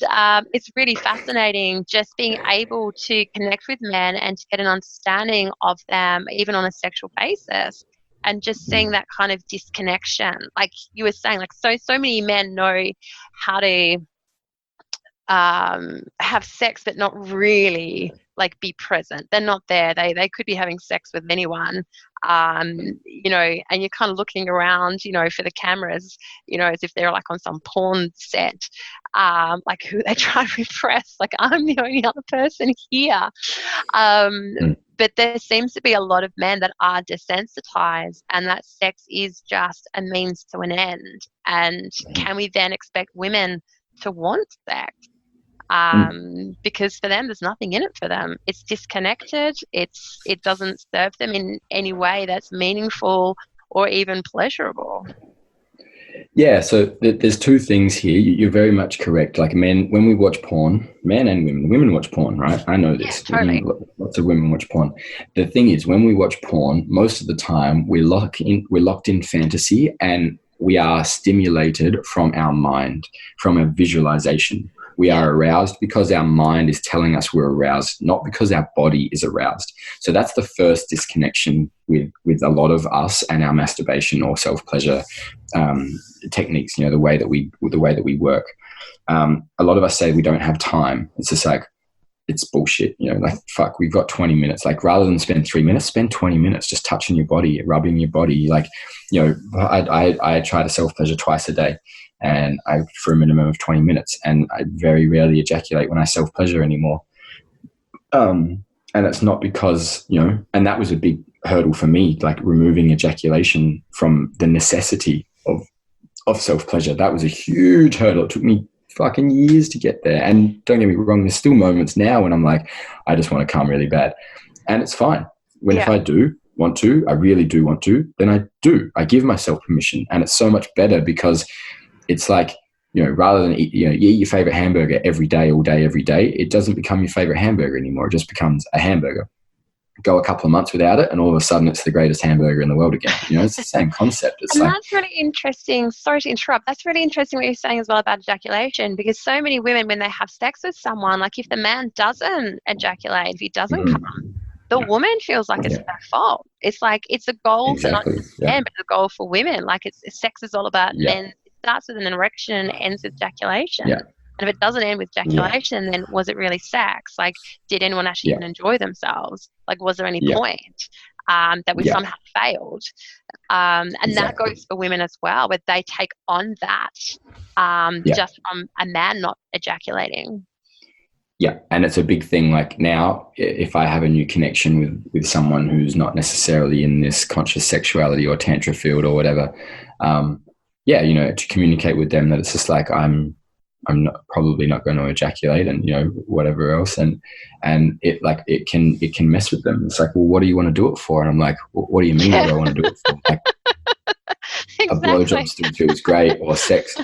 Speaker 2: it's really fascinating just being able to connect with men and to get an understanding of them, even on a sexual basis, and just seeing that kind of disconnection. Like you were saying, like so many men know how to have sex but not really like be present. They're not there. They could be having sex with anyone, and you're kind of looking around, for the cameras, as if they're like on some porn set, like who they try to impress. Like, I'm the only other person here. But there seems to be a lot of men that are desensitized, and that sex is just a means to an end. And can we then expect women to want sex? Because for them, there's nothing in it for them. It's disconnected. It doesn't serve them in any way that's meaningful or even pleasurable.
Speaker 5: Yeah, so there's two things here. You're very much correct. Like men, when we watch porn, men and women watch porn, right? I know this.
Speaker 2: Yeah, totally.
Speaker 5: Lots of women watch porn. The thing is, when we watch porn, most of the time we're locked in fantasy, and we are stimulated from our mind, from a visualization. We are aroused because our mind is telling us we're aroused, not because our body is aroused. So that's the first disconnection with a lot of us and our masturbation or self-pleasure techniques. The way that we work. A lot of us say we don't have time. It's just like, it's bullshit. Like, fuck, we've got 20 minutes. Like, rather than spend 3 minutes, spend 20 minutes just touching your body, rubbing your body. Like, I try to self-pleasure twice a day. And for a minimum of 20 minutes, and I very rarely ejaculate when I self-pleasure anymore. And it's not because, and that was a big hurdle for me, like removing ejaculation from the necessity of self-pleasure. That was a huge hurdle. It took me fucking years to get there. And don't get me wrong, there's still moments now when I'm like, I just want to come really bad. And it's fine. If I do want to, I really do want to, then I do. I give myself permission. And it's so much better because it's like, rather than you eat your favorite hamburger every day, all day, every day, it doesn't become your favorite hamburger anymore. It just becomes a hamburger. go a couple of months without it, and all of a sudden it's the greatest hamburger in the world again. You know, it's the same concept. It's
Speaker 2: And
Speaker 5: like,
Speaker 2: that's really interesting. Sorry to interrupt. That's really interesting what you're saying as well about ejaculation, because so many women, when they have sex with someone, like if the man doesn't ejaculate, if he doesn't come, the woman feels like it's
Speaker 5: Yeah.
Speaker 2: their fault. It's like it's a goal for not
Speaker 5: Exactly.
Speaker 2: just men, but a goal for women. Like sex is all about
Speaker 5: Yeah.
Speaker 2: men. It starts with an erection and ends with ejaculation.
Speaker 5: Yeah.
Speaker 2: And if it doesn't end with ejaculation, then was it really sex? Like, did anyone actually even enjoy themselves? Like, was there any point that we somehow failed? And that goes for women as well, where they take on that just from a man not ejaculating.
Speaker 5: Yeah, and it's a big thing. Like now, if I have a new connection with someone who's not necessarily in this conscious sexuality or tantra field or whatever, you know, to communicate with them that it's just like I'm probably not going to ejaculate, and you know, whatever else, and it can mess with them. It's like, well, what do you want to do it for? And I'm like, well, what do you mean? What do I want to do it for? Like, a blowjob still feels great, or sex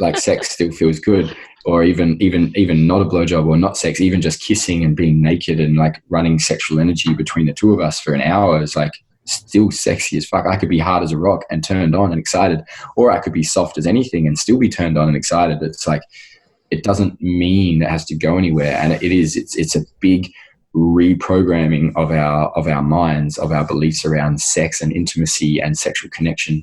Speaker 5: still feels good, or even not a blowjob or not sex, even just kissing and being naked and like running sexual energy between the two of us for an hour is like still sexy as fuck. I could be hard as a rock and turned on and excited, or I could be soft as anything and still be turned on and excited. It's like, it doesn't mean it has to go anywhere, and it's a big reprogramming of our minds, of our beliefs around sex and intimacy and sexual connection.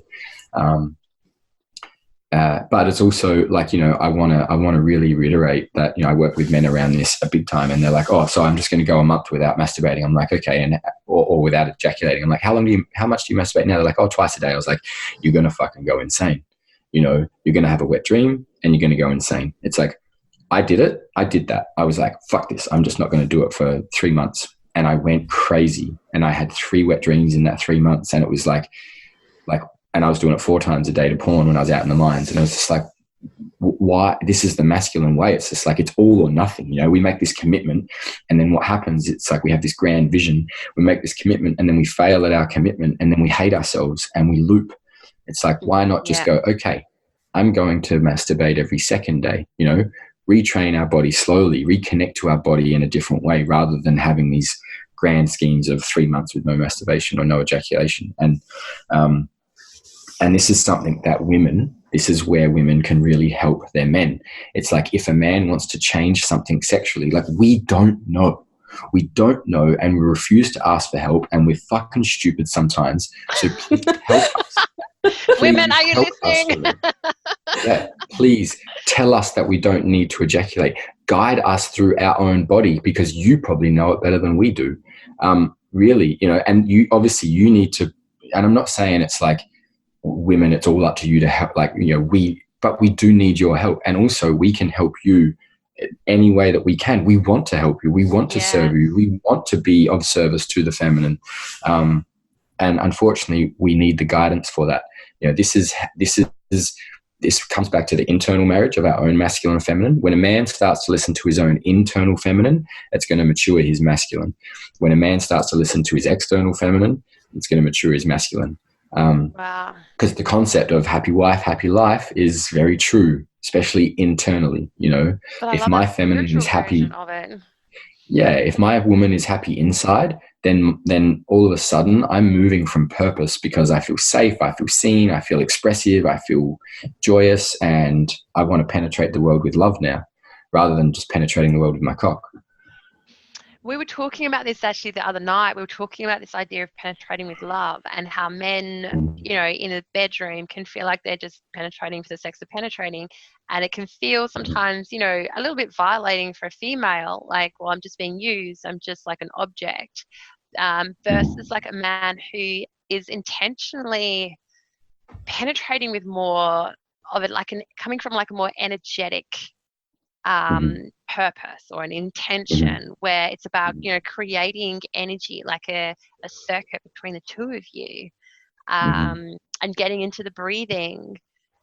Speaker 5: But it's also like, you know, I want to really reiterate that, you know, I work with men around this a big time, and they're like, oh, so I'm just going to go a month without masturbating. I'm like, okay, and or without ejaculating. I'm like, how much do you masturbate now? They're like, oh, twice a day. I was like, you're going to fucking go insane. You know, you're going to have a wet dream and you're going to go insane. It's like, I did it. I did that. I was like, fuck this. I'm just not going to do it for 3 months. And I went crazy, and I had 3 wet dreams in that 3 months. And it was like, and I was doing it 4 times a day to porn when I was out in the mines. And it was just like, why? This is the masculine way. It's just like, it's all or nothing. You know, we make this commitment, and then what happens? It's like, we have this grand vision. We make this commitment, and then we fail at our commitment, and then we hate ourselves and we loop. It's like, why not just go, okay, I'm going to masturbate every second day, you know, retrain our body slowly, reconnect to our body in a different way, rather than having these grand schemes of 3 months with no masturbation or no ejaculation. And this is something that this is where women can really help their men. It's like, if a man wants to change something sexually, like, we don't know, and we refuse to ask for help, and we're fucking stupid sometimes. So please help us.
Speaker 2: Women, are you listening?
Speaker 5: Please tell us that we don't need to ejaculate. Guide us through our own body, because you probably know it better than we do. Really, you know, and you need to, and I'm not saying it's like, women, it's all up to you to help, like, you know, but we do need your help, and also we can help you any way that we can. We want to help you. We want to serve you. We want to be of service to the feminine. And unfortunately, we need the guidance for that. You know, this comes back to the internal marriage of our own masculine and feminine. When a man starts to listen to his own internal feminine, it's going to mature his masculine. When a man starts to listen to his external feminine, it's going to mature his masculine.
Speaker 2: Wow.
Speaker 5: Because the concept of happy wife, happy life is very true, especially internally. You know, if my feminine is happy, if my woman is happy inside, then all of a sudden I'm moving from purpose, because I feel safe, I feel seen, I feel expressive, I feel joyous, and I want to penetrate the world with love now, rather than just penetrating the world with my cock.
Speaker 2: We were talking about this actually the other night. We were talking about this idea of penetrating with love, and how men, you know, in a bedroom can feel like they're just penetrating for the sex of penetrating. And it can feel sometimes, you know, a little bit violating for a female, like, well, I'm just being used. I'm just like an object. Versus like a man who is intentionally penetrating with more of it, like coming from like a more energetic purpose or an intention, where it's about, you know, creating energy, like a circuit between the two of you, and getting into the breathing.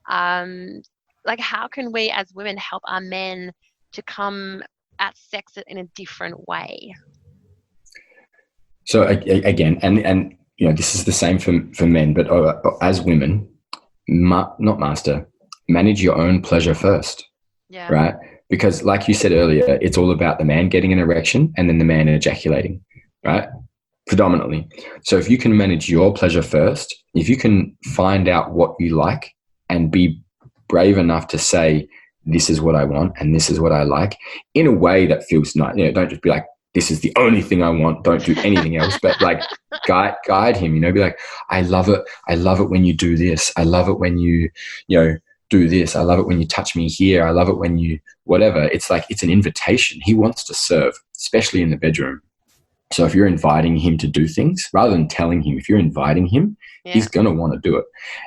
Speaker 2: Like, how can we as women help our men to come at sex in a different way?
Speaker 5: So again, and you know, this is the same for men, but as women, not master, manage your own pleasure first, right? Because like you said earlier, it's all about the man getting an erection and then the man ejaculating, right? For predominantly. So if you can manage your pleasure first, if you can find out what you like and be brave enough to say, this is what I want and this is what I like, in a way that feels nice. Don't just be like, this is the only thing I want, don't do anything else, but like guide him, be like, I love it when you do this, I love it when you do this, I love it when you touch me here, I love it when you whatever. It's like, it's an invitation. He wants to serve, especially in the bedroom. So if you're inviting him to do things rather than telling him, if you're inviting him, he's going to want to do it.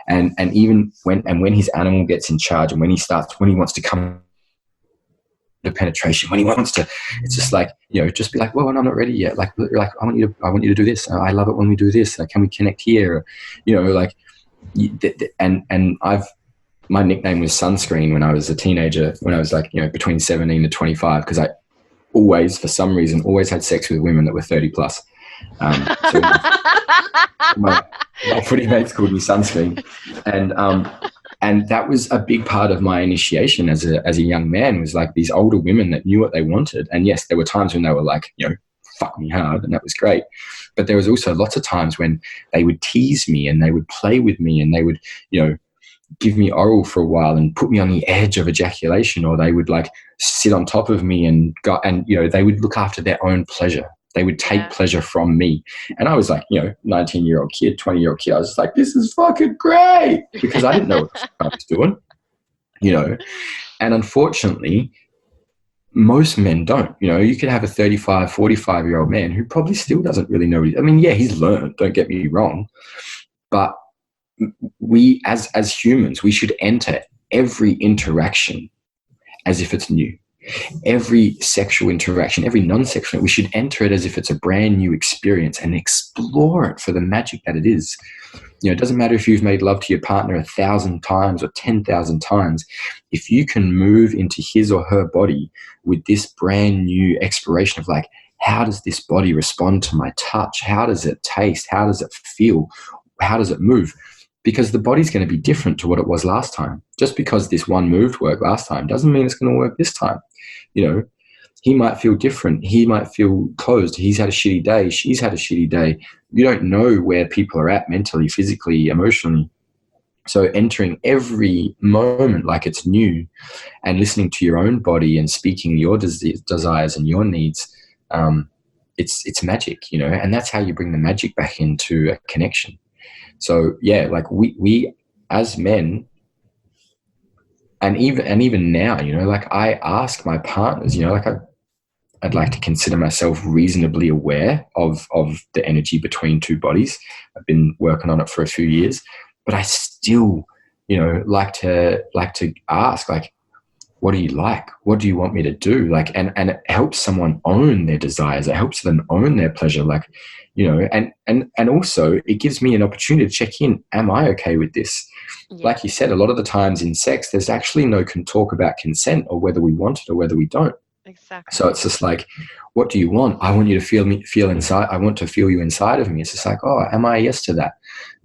Speaker 5: And even when his animal gets in charge, and when he wants to come to penetration, when he wants to, it's just like, just be like, well, I'm not ready yet. Like I want you to do this. I love it when we do this. Like, can we connect here? My nickname was Sunscreen when I was a teenager, when I was like, between 17 to 25, because I for some reason, had sex with women that were 30 plus. So my footy mates called me Sunscreen. And that was a big part of my initiation as a young man, was like these older women that knew what they wanted. And yes, there were times when they were like, fuck me hard, and that was great. But there was also lots of times when they would tease me and they would play with me and they would, give me oral for a while and put me on the edge of ejaculation, or they would like sit on top of me and they would look after their own pleasure. They would take pleasure from me. And I was like, 19-year-old kid, 20-year-old kid. I was just like, this is fucking great, because I didn't know what I was doing, And unfortunately, most men don't. You could have a 35, 45-year-old man who probably still doesn't really know. He's learned, don't get me wrong. But we, as humans, we should enter every interaction as if it's new. Every sexual interaction, every non-sexual, we should enter it as if it's a brand new experience and explore it for the magic that it is. It doesn't matter if you've made love to your partner 1,000 times or 10,000 times. If you can move into his or her body with this brand new exploration of like, how does this body respond to my touch? How does it taste? How does it feel? How does it move? Because the body's going to be different to what it was last time. Just because this one move worked last time doesn't mean it's going to work this time. He might feel different. He might feel closed. He's had a shitty day. She's had a shitty day. You don't know where people are at mentally, physically, emotionally. So entering every moment like it's new and listening to your own body and speaking your desires and your needs, it's magic, and that's how you bring the magic back into a connection. So like we as men, and even now, like I ask my partners, like I'd like to consider myself reasonably aware of the energy between two bodies. I've been working on it for a few years, but I still, like to ask, like, what do you like? What do you want me to do? Like, and it helps someone own their desires. It helps them own their pleasure. Like, and also it gives me an opportunity to check in. Am I okay with this? Yeah. Like you said, a lot of the times in sex, there's actually no talk about consent or whether we want it or whether we don't.
Speaker 2: Exactly.
Speaker 5: So it's just like, what do you want? I want you to feel inside. I want to feel you inside of me. It's just like, oh, am I a yes to that?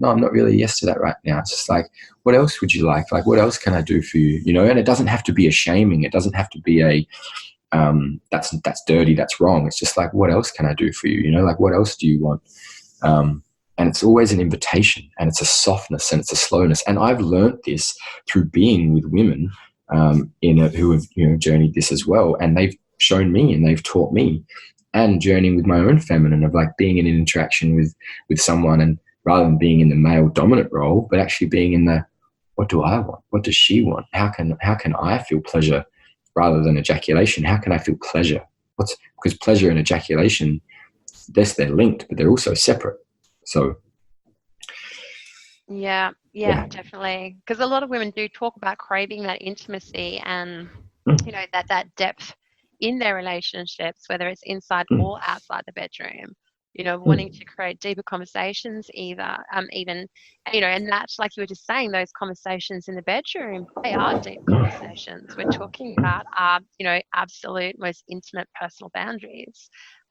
Speaker 5: No, I'm not really a yes to that right now. It's just like, what else would you like? Like, what else can I do for you? And it doesn't have to be a shaming. It doesn't have to be a, that's dirty, that's wrong. It's just like, what else can I do for you? Like, what else do you want? And it's always an invitation, and it's a softness and it's a slowness. And I've learned this through being with women who have journeyed this as well, and they've shown me and they've taught me, and journeying with my own feminine of like being in an interaction with someone, and rather than being in the male dominant role, but actually being in the, what do I want? What does she want? How can I feel pleasure rather than ejaculation? How can I feel pleasure? Because pleasure and ejaculation, yes, they're linked, but they're also separate. So
Speaker 2: yeah, definitely. Because a lot of women do talk about craving that intimacy and that depth in their relationships, whether it's inside or outside the bedroom. Wanting to create deeper conversations, even, and that's like you were just saying, those conversations in the bedroom, they are deep conversations. We're talking about, absolute, most intimate personal boundaries.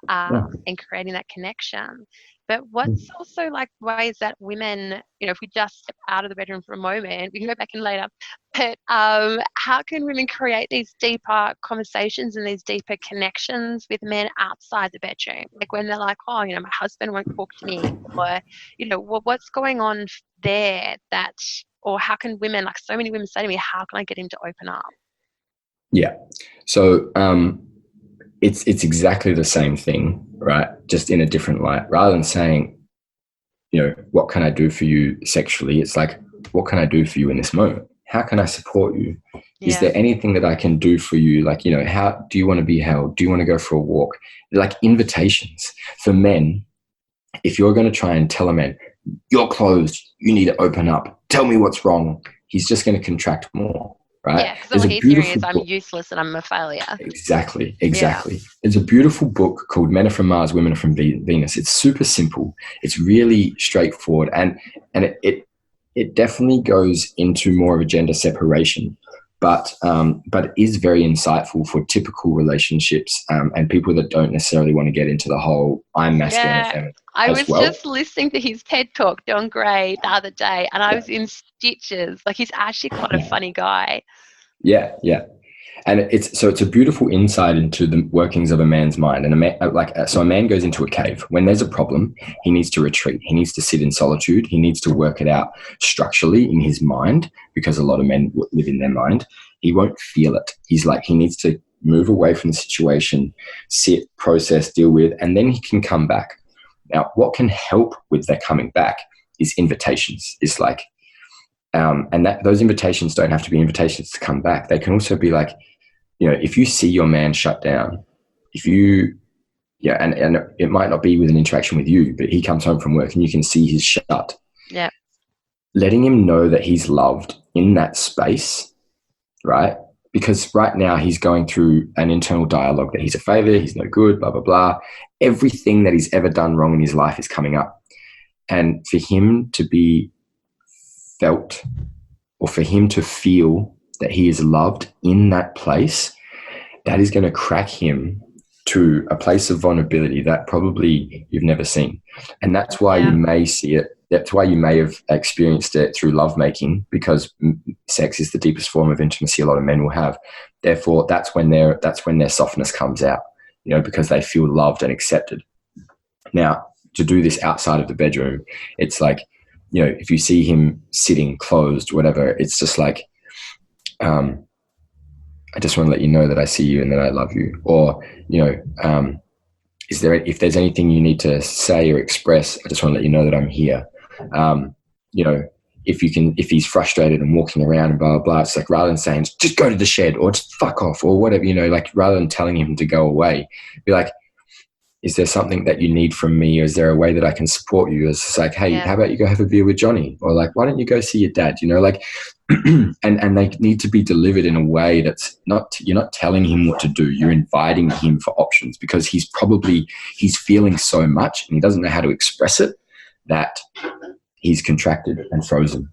Speaker 2: and creating that connection. But what's also like ways that women, if we just step out of the bedroom for a moment, we can go back in later, but how can women create these deeper conversations and these deeper connections with men outside the bedroom? Like when they're like, oh, my husband won't talk to me, or, what's going on there or how can women, like so many women say to me, how can I get him to open up?
Speaker 5: Yeah. So it's exactly the same thing, right? Just in a different light. Rather than saying, what can I do for you sexually? It's like, what can I do for you in this moment? How can I support you? Is there anything that I can do for you? Like, how do you want to be held? Do you want to go for a walk? Like invitations for men. If you're going to try and tell a man, you're closed, you need to open up, tell me what's wrong, he's just going to contract more, right?
Speaker 2: Yeah, because all he's hearing is I'm useless and I'm a failure. Exactly.
Speaker 5: Yeah. There's a beautiful book called Men Are From Mars, Women Are From Venus. It's super simple. It's really straightforward. And it definitely goes into more of a gender separation, but it is very insightful for typical relationships and people that don't necessarily want to get into the whole I'm masculine and feminine.
Speaker 2: I was just listening to his TED Talk, John Gray, the other day, and I was in stitches. Like, he's actually quite a funny guy.
Speaker 5: Yeah. And it's a beautiful insight into the workings of a man's mind. And so a man goes into a cave. When there's a problem, he needs to retreat. He needs to sit in solitude. He needs to work it out structurally in his mind, because a lot of men live in their mind. He won't feel it. He needs to move away from the situation, sit, process, deal with, and then he can come back. Now, what can help with that coming back is invitations. It's like, and those invitations don't have to be invitations to come back. They can also be like, if you see your man shut down, and it might not be with an interaction with you, but he comes home from work and you can see he's shut.
Speaker 2: Yeah.
Speaker 5: Letting him know that he's loved in that space, right? Because right now he's going through an internal dialogue that he's a failure, he's no good, blah, blah, blah. Everything that he's ever done wrong in his life is coming up. And for him to be felt, or for him to feel that he is loved in that place, that is going to crack him to a place of vulnerability that probably you've never seen. And that's why you may see it. That's why you may have experienced it through lovemaking, because sex is the deepest form of intimacy a lot of men will have. Therefore, that's when their softness comes out, because they feel loved and accepted. Now, to do this outside of the bedroom, it's like, if you see him sitting closed, whatever, it's just like, I just want to let you know that I see you and that I love you. Or, if there's anything you need to say or express, I just want to let you know that I'm here. If he's frustrated and walking around and blah, blah, blah, it's like, rather than saying, just go to the shed or just fuck off or whatever, like rather than telling him to go away, be like, is there something that you need from me? Or is there a way that I can support you? It's like, hey, how about you go have a beer with Johnny? Or like, why don't you go see your dad? And they need to be delivered in a way that's you're not telling him what to do. You're inviting him for options, because he's feeling so much and he doesn't know how to express it, that he's contracted and frozen.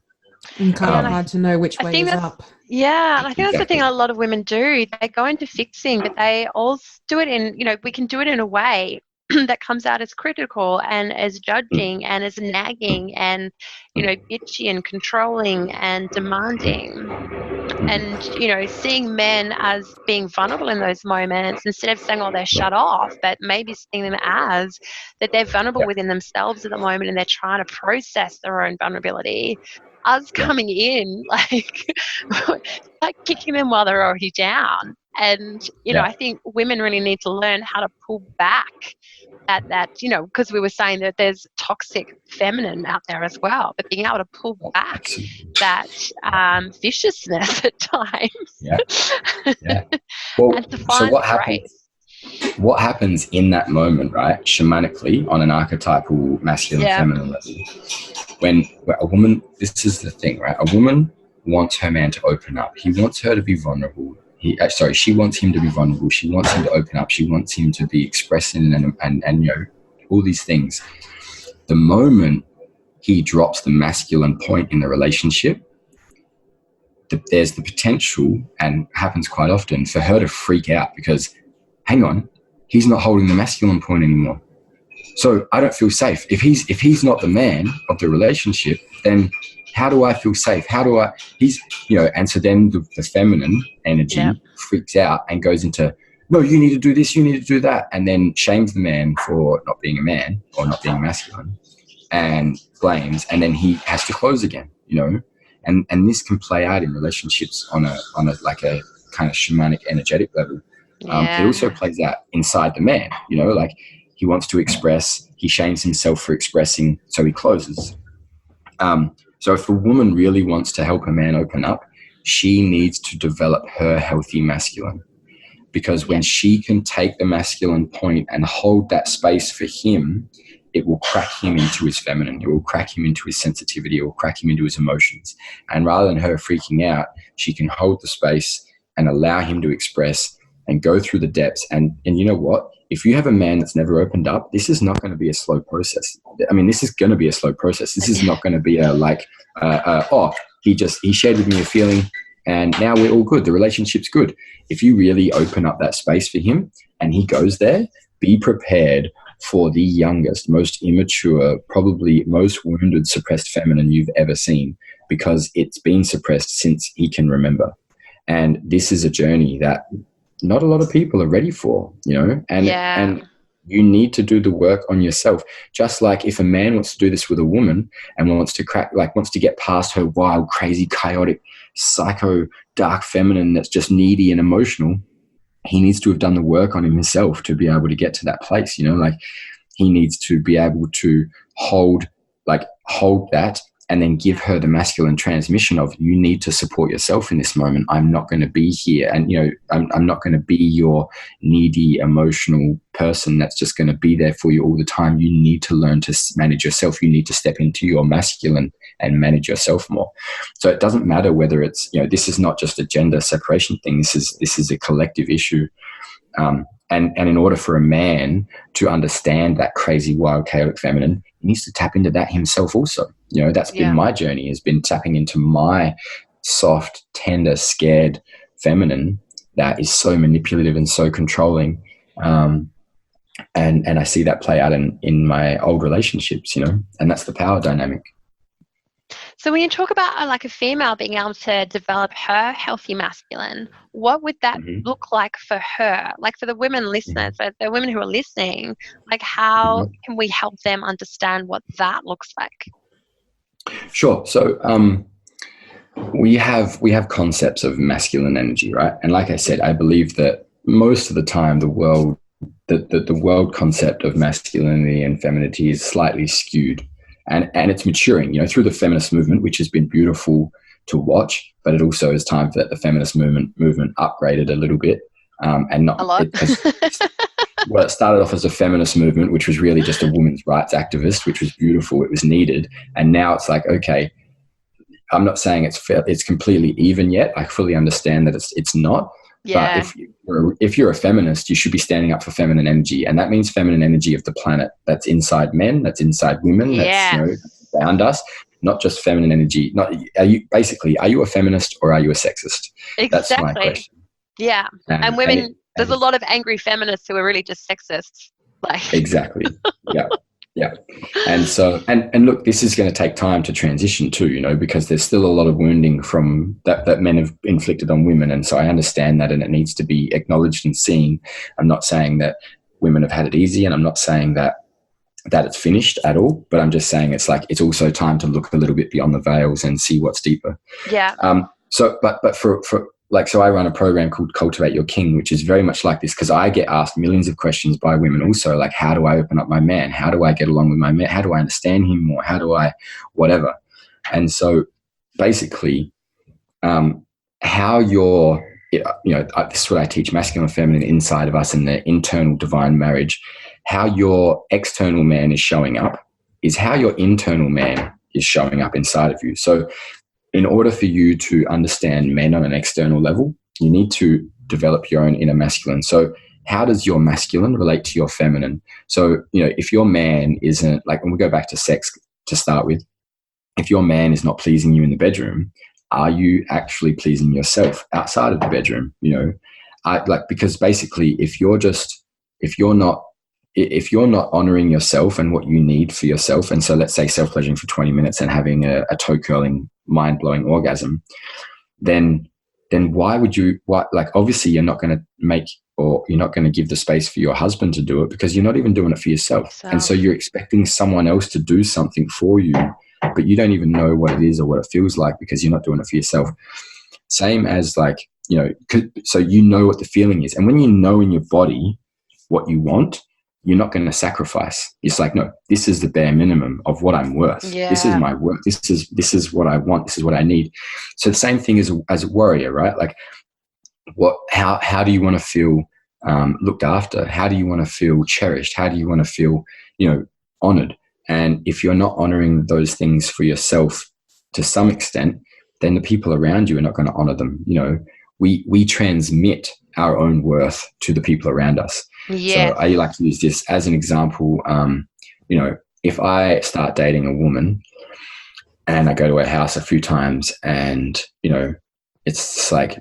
Speaker 4: And kind of hard to know which way is up.
Speaker 2: Yeah, and I think that's the thing a lot of women do. They go into fixing, but they all do it in, we can do it in a way that comes out as critical and as judging and as nagging and, bitchy and controlling and demanding. And, seeing men as being vulnerable in those moments, instead of saying, oh, they're shut off, but maybe seeing them as that they're vulnerable within themselves at the moment and they're trying to process their own vulnerability. Us coming in, like kicking them while they're already down. And, I think women really need to learn how to pull back at that, because we were saying that there's toxic feminine out there as well, but being able to pull back that viciousness at times.
Speaker 5: Yeah. Well,
Speaker 2: and to find
Speaker 5: what happens in that moment, right, shamanically, on an archetypal masculine and feminine level, when a woman, this is the thing, right, a woman wants her man to open up. He wants her to be vulnerable. She wants him to be vulnerable. She wants him to open up. She wants him to be expressing and all these things. The moment he drops the masculine point in the relationship, there's the potential, and happens quite often, for her to freak out, because hang on, he's not holding the masculine point anymore. So I don't feel safe. If he's not the man of the relationship, then how do I feel safe? And so then the feminine energy freaks out and goes into, no, you need to do this, you need to do that, and then shames the man for not being a man or not being masculine and blames, and then he has to close again, and this can play out in relationships on a like a kind of shamanic energetic level. It also plays out inside the man, like he wants to express, he shames himself for expressing, so he closes. So if a woman really wants to help a man open up, she needs to develop her healthy masculine, because when she can take the masculine point and hold that space for him, it will crack him into his feminine. It will crack him into his sensitivity. It will crack him into his emotions. And rather than her freaking out, she can hold the space and allow him to express and go through the depths. And you know what? If you have a man that's never opened up, this is not going to be a slow process. I mean, this is going to be a slow process. This is not going to be he shared with me a feeling and now we're all good. The relationship's good. If you really open up that space for him and he goes there, be prepared for the youngest, most immature, probably most wounded, suppressed feminine you've ever seen, because it's been suppressed since he can remember. And this is a journey that not a lot of people are ready for, and you need to do the work on yourself. Just like if a man wants to do this with a woman and wants to get past her wild, crazy, chaotic, psycho, dark feminine that's just needy and emotional, he needs to have done the work on himself to be able to get to that place, he needs to be able to hold that and then give her the masculine transmission of, you need to support yourself in this moment. I'm not going to be here. And, I'm not going to be your needy, emotional person that's just going to be there for you all the time. You need to learn to manage yourself. You need to step into your masculine and manage yourself more. So it doesn't matter whether it's, this is not just a gender separation thing. This is a collective issue. And in order for a man to understand that crazy, wild, chaotic feminine, he needs to tap into that himself also. That's been my journey, has been tapping into my soft, tender, scared feminine that is so manipulative and so controlling. And I see that play out in my old relationships, and that's the power dynamic.
Speaker 2: So when you talk about like a female being able to develop her healthy masculine, what would that look like for her? Like for the women listeners, for the women who are listening, like how can we help them understand what that looks like?
Speaker 5: Sure. So we have concepts of masculine energy, right? And like I said, I believe that most of the time the world concept of masculinity and femininity is slightly skewed. And it's maturing, through the feminist movement, which has been beautiful to watch, but it also is time for the feminist movement upgraded a little bit, and not
Speaker 2: a lot.
Speaker 5: Well, it started off as a feminist movement, which was really just a women's rights activist, which was beautiful. It was needed, and now it's like, okay, I'm not saying it's completely even yet. I fully understand that it's not.
Speaker 2: Yeah.
Speaker 5: But if you're a feminist, you should be standing up for feminine energy, and that means feminine energy of the planet. That's inside men, that's inside women, that's around us. Not just feminine energy. Are you a feminist or are you a sexist?
Speaker 2: Exactly.
Speaker 5: That's my question.
Speaker 2: Yeah, and women. There's a lot of angry feminists who are really just sexists.
Speaker 5: Exactly. Yeah. And so, and look, this is going to take time to transition too, because there's still a lot of wounding from that men have inflicted on women. And so I understand that, and it needs to be acknowledged and seen. I'm not saying that women have had it easy, and I'm not saying that it's finished at all, but I'm just saying it's also time to look a little bit beyond the veils and see what's deeper.
Speaker 2: Yeah.
Speaker 5: So I run a program called Cultivate Your King, which is very much like this, because I get asked millions of questions by women also, like, how do I open up my man? How do I get along with my man? How do I understand him more? How do I whatever? And so basically, how you're, this is what I teach, masculine and feminine inside of us and the internal divine marriage. How your external man is showing up is how your internal man is showing up inside of you. So in order for you to understand men on an external level, you need to develop your own inner masculine. So how does your masculine relate to your feminine? So, if your man isn't, like, when we go back to sex to start with, if your man is not pleasing you in the bedroom, are you actually pleasing yourself outside of the bedroom? Because basically if you're just if you're not honoring yourself and what you need for yourself, and so let's say self-pleasuring for 20 minutes and having a toe curling, mind-blowing orgasm, then why would you, like, obviously you're not going to make, or you're not going to give the space for your husband to do it, because you're not even doing it for yourself. And so you're expecting someone else to do something for you, but you don't even know what it is or what it feels like because you're not doing it for yourself. Same as, like, so you know what the feeling is. And when you know in your body what you want, you're not going to sacrifice. It's like, no, this is the bare minimum of what I'm worth.
Speaker 2: Yeah.
Speaker 5: This is my worth. This is what I want. This is what I need. So the same thing as a warrior, right? Like, how do you want to feel looked after? How do you want to feel cherished? How do you want to feel, honored? And if you're not honoring those things for yourself to some extent, then the people around you are not going to honor them. We transmit our own worth to the people around us.
Speaker 2: Yes.
Speaker 5: So I like to use this as an example. If I start dating a woman and I go to her house a few times, and, it's like,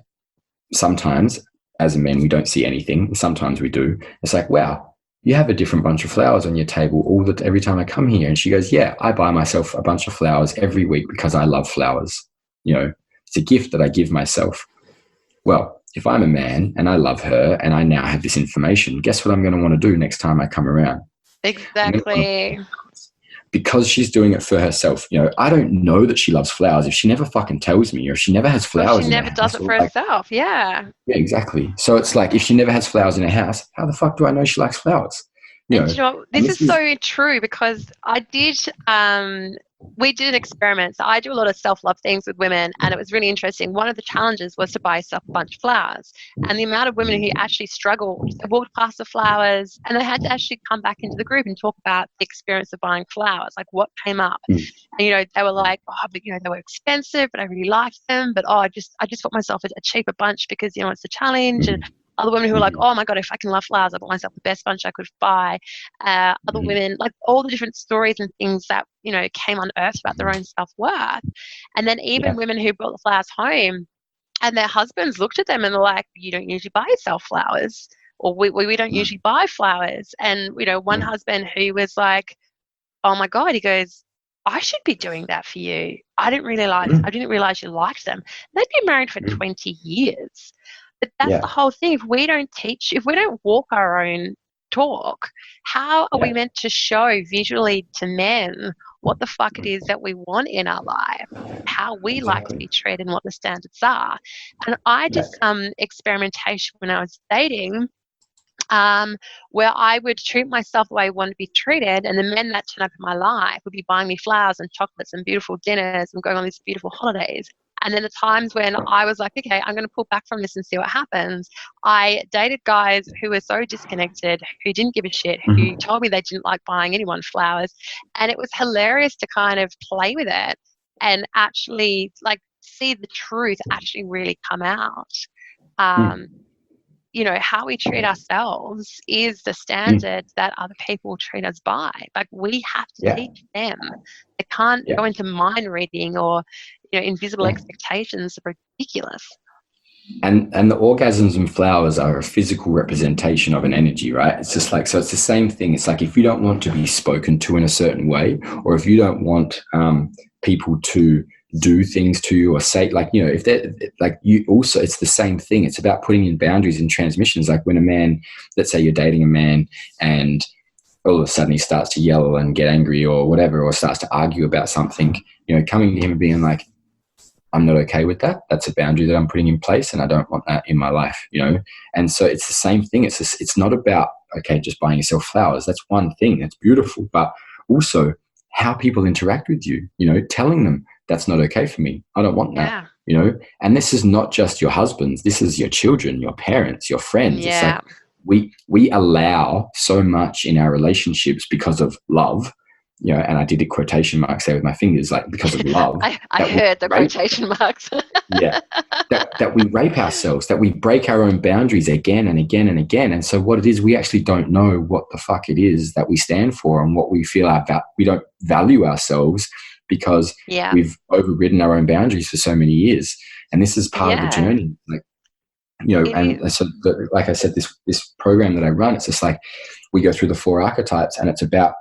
Speaker 5: sometimes as a man, we don't see anything. Sometimes we do. It's like, wow, you have a different bunch of flowers on your table every time I come here. And she goes, yeah, I buy myself a bunch of flowers every week because I love flowers. It's a gift that I give myself. Well, if I'm a man and I love her and I now have this information, guess what I'm going to want to do next time I come around?
Speaker 2: Exactly.
Speaker 5: Because she's doing it for herself. I don't know that she loves flowers if she never fucking tells me, or if she never has flowers.
Speaker 2: She never does it for herself. Yeah.
Speaker 5: Yeah, exactly. So it's like, if she never has flowers in her house, how the fuck do I know she likes flowers?
Speaker 2: This is so true, because I did, we did an experiment. So I do a lot of self-love things with women, and it was really interesting. One of the challenges was to buy yourself a bunch of flowers, and the amount of women who actually struggled, they walked past the flowers and they had to actually come back into the group and talk about the experience of buying flowers, like what came up. And, they were like, oh, but they were expensive, but I really liked them. But I just bought myself a cheaper bunch because, it's a challenge. And other women who were like, oh my God, if I can love flowers, I bought myself the best bunch I could buy. Other women, like, all the different stories and things that, came unearthed about their own self-worth. And then even women who brought the flowers home and their husbands looked at them and they're like, you don't usually buy yourself flowers, or we don't usually buy flowers. And, one husband who was like, oh my God, he goes, I should be doing that for you. I didn't realize you liked them. They'd been married for 20 years. But that's the whole thing. If we don't walk our own talk, how are we meant to show visually to men what the fuck it is that we want in our life, how we like to be treated, and what the standards are? And I did some experimentation when I was dating, where I would treat myself the way I wanted to be treated, and the men that turn up in my life would be buying me flowers and chocolates and beautiful dinners and going on these beautiful holidays. And then the times when I was like, okay, I'm going to pull back from this and see what happens, I dated guys who were so disconnected, who didn't give a shit, who told me they didn't like buying anyone flowers. And it was hilarious to kind of play with it and actually, like, see the truth actually really come out. How we treat ourselves is the standard that other people treat us by. Like, we have to teach them. They can't go into mind reading or, invisible expectations are ridiculous.
Speaker 5: And the orgasms and flowers are a physical representation of an energy, right? It's just like, so it's the same thing. It's like, if you don't want to be spoken to in a certain way, or if you don't want people to do things to you or say, like, if they're like, you also, it's the same thing. It's about putting in boundaries and transmissions. Like, when a man, let's say you're dating a man and all of a sudden he starts to yell and get angry or whatever, or starts to argue about something, coming to him and being like, I'm not okay with that. That's a boundary that I'm putting in place, and I don't want that in my life, And so it's the same thing. It's not about, okay, just buying yourself flowers. That's one thing. That's beautiful. But also how people interact with you, telling them that's not okay for me. I don't want that, And this is not just your husbands. This is your children, your parents, your friends.
Speaker 2: Yeah.
Speaker 5: It's like we allow so much in our relationships because of love. And I did a quotation marks there with my fingers, like, because of love.
Speaker 2: I heard the quotation marks.
Speaker 5: that we rape ourselves, that we break our own boundaries again and again and again. And so what it is, we actually don't know what the fuck it is that we stand for and what we feel about. We don't value ourselves because we've overridden our own boundaries for so many years. And this is part of the journey. Like, And so like I said, this program that I run, it's just like we go through the 4 archetypes, and it's about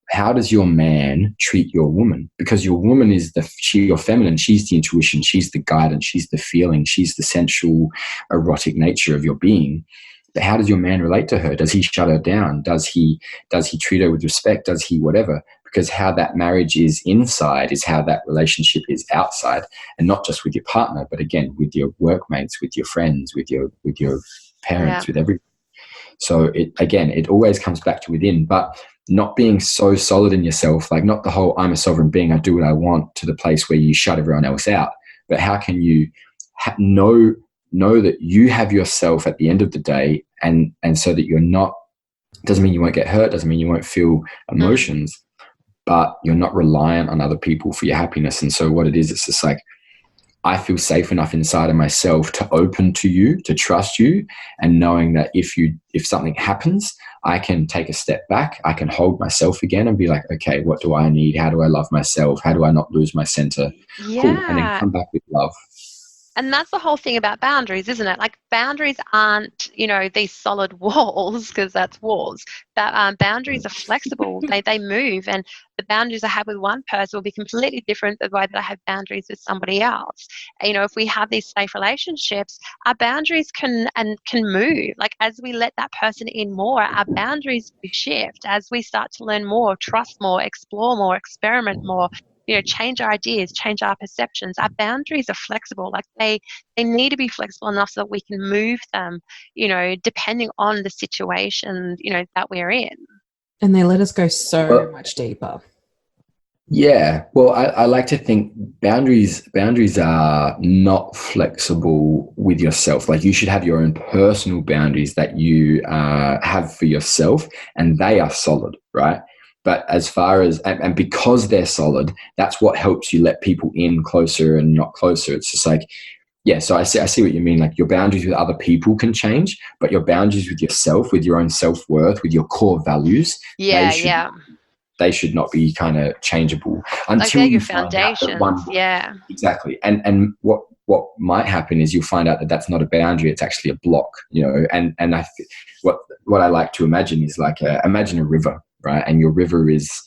Speaker 5: how does your man treat your woman? Because your woman is your feminine, she's the intuition, she's the guidance, she's the feeling, she's the sensual, erotic nature of your being. But how does your man relate to her? Does he shut her down? Does he treat her with respect? Does he whatever? Because how that marriage is inside is how that relationship is outside, and not just with your partner, but again, with your workmates, with your friends, with your parents, with everyone. So it always comes back to within, but not being so solid in yourself, like not the whole I'm a sovereign being, I do what I want, to the place where you shut everyone else out. But how can you know that you have yourself at the end of the day, and so that you're not, doesn't mean you won't get hurt, doesn't mean you won't feel emotions, but you're not reliant on other people for your happiness. And so what it is, it's just like, I feel safe enough inside of myself to open to you, to trust you, and knowing that if something happens, I can take a step back, I can hold myself again and be like, okay, what do I need? How do I love myself? How do I not lose my center?
Speaker 2: Yeah.
Speaker 5: Cool. And then come back with love.
Speaker 2: And that's the whole thing about boundaries, isn't it? Like, boundaries aren't, these solid walls, because that's walls. But boundaries are flexible. They move, and the boundaries I have with one person will be completely different than the way that I have boundaries with somebody else. If we have these safe relationships, our boundaries can move. Like, as we let that person in more, our boundaries shift. As we start to learn more, trust more, explore more, experiment more, change our ideas, change our perceptions. Our boundaries are flexible. Like, they need to be flexible enough so that we can move them, depending on the situation, that we're in.
Speaker 4: And they let us go so much deeper.
Speaker 5: Yeah. Well, I like to think boundaries are not flexible with yourself. Like, you should have your own personal boundaries that you have for yourself, and they are solid, right? But as far as, and because they're solid, that's what helps you let people in closer and not closer. It's just like, yeah, so I see what you mean. Like, your boundaries with other people can change, but your boundaries with yourself, with your own self-worth, with your core values, they should not be kind of changeable until you find out that one.
Speaker 2: Yeah,
Speaker 5: exactly. And what might happen is you'll find out that that's not a boundary; it's actually a block. And what I like to imagine is like imagine a river. Right, and your river is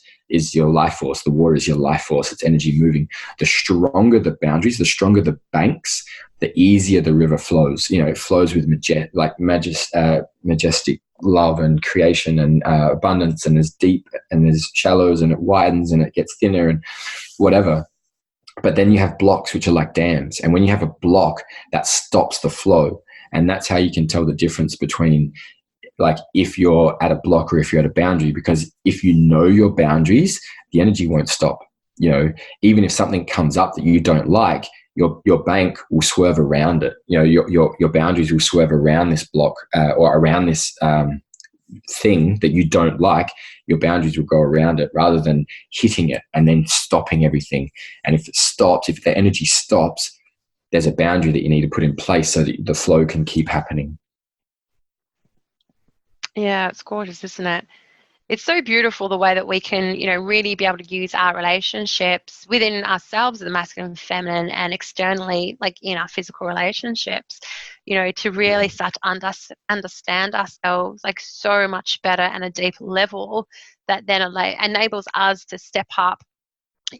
Speaker 5: your life force. The water is your life force. It's energy moving. The stronger the boundaries, the stronger the banks, the easier the river flows. It flows with majestic love and creation and abundance, and there's deep and there's shallows, and it widens and it gets thinner and whatever. But then you have blocks, which are like dams, and when you have a block, that stops the flow, and that's how you can tell the difference between, like, if you're at a block or if you're at a boundary. Because if you know your boundaries, the energy won't stop. Even if something comes up that you don't like, your bank will swerve around it. Your boundaries will swerve around this block or around this thing that you don't like. Your boundaries will go around it rather than hitting it and then stopping everything. And if the energy stops, there's a boundary that you need to put in place so that the flow can keep happening.
Speaker 2: Yeah, it's gorgeous, isn't it? It's so beautiful the way that we can, really be able to use our relationships within ourselves, the masculine and feminine, and externally, like in our physical relationships, to really start to understand ourselves like so much better and a deeper level that then enables us to step up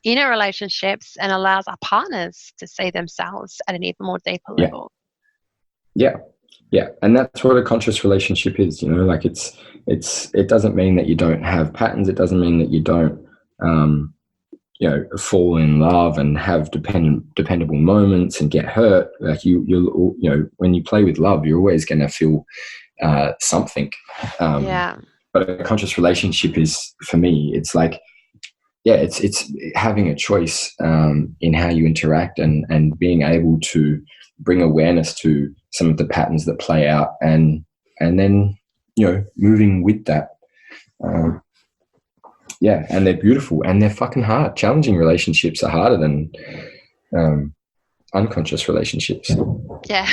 Speaker 2: in our relationships and allows our partners to see themselves at an even more deeper level. Yeah, and that's what a conscious relationship is. Like, it doesn't mean that you don't have patterns. It doesn't mean that you don't, fall in love and have dependable moments and get hurt. Like, when you play with love, you're always going to feel something. But a conscious relationship is, for me, it's like, it's having a choice in how you interact and being able to bring awareness to some of the patterns that play out, and then moving with that. And they're beautiful and they're fucking hard. Challenging relationships are harder than unconscious relationships. Yeah.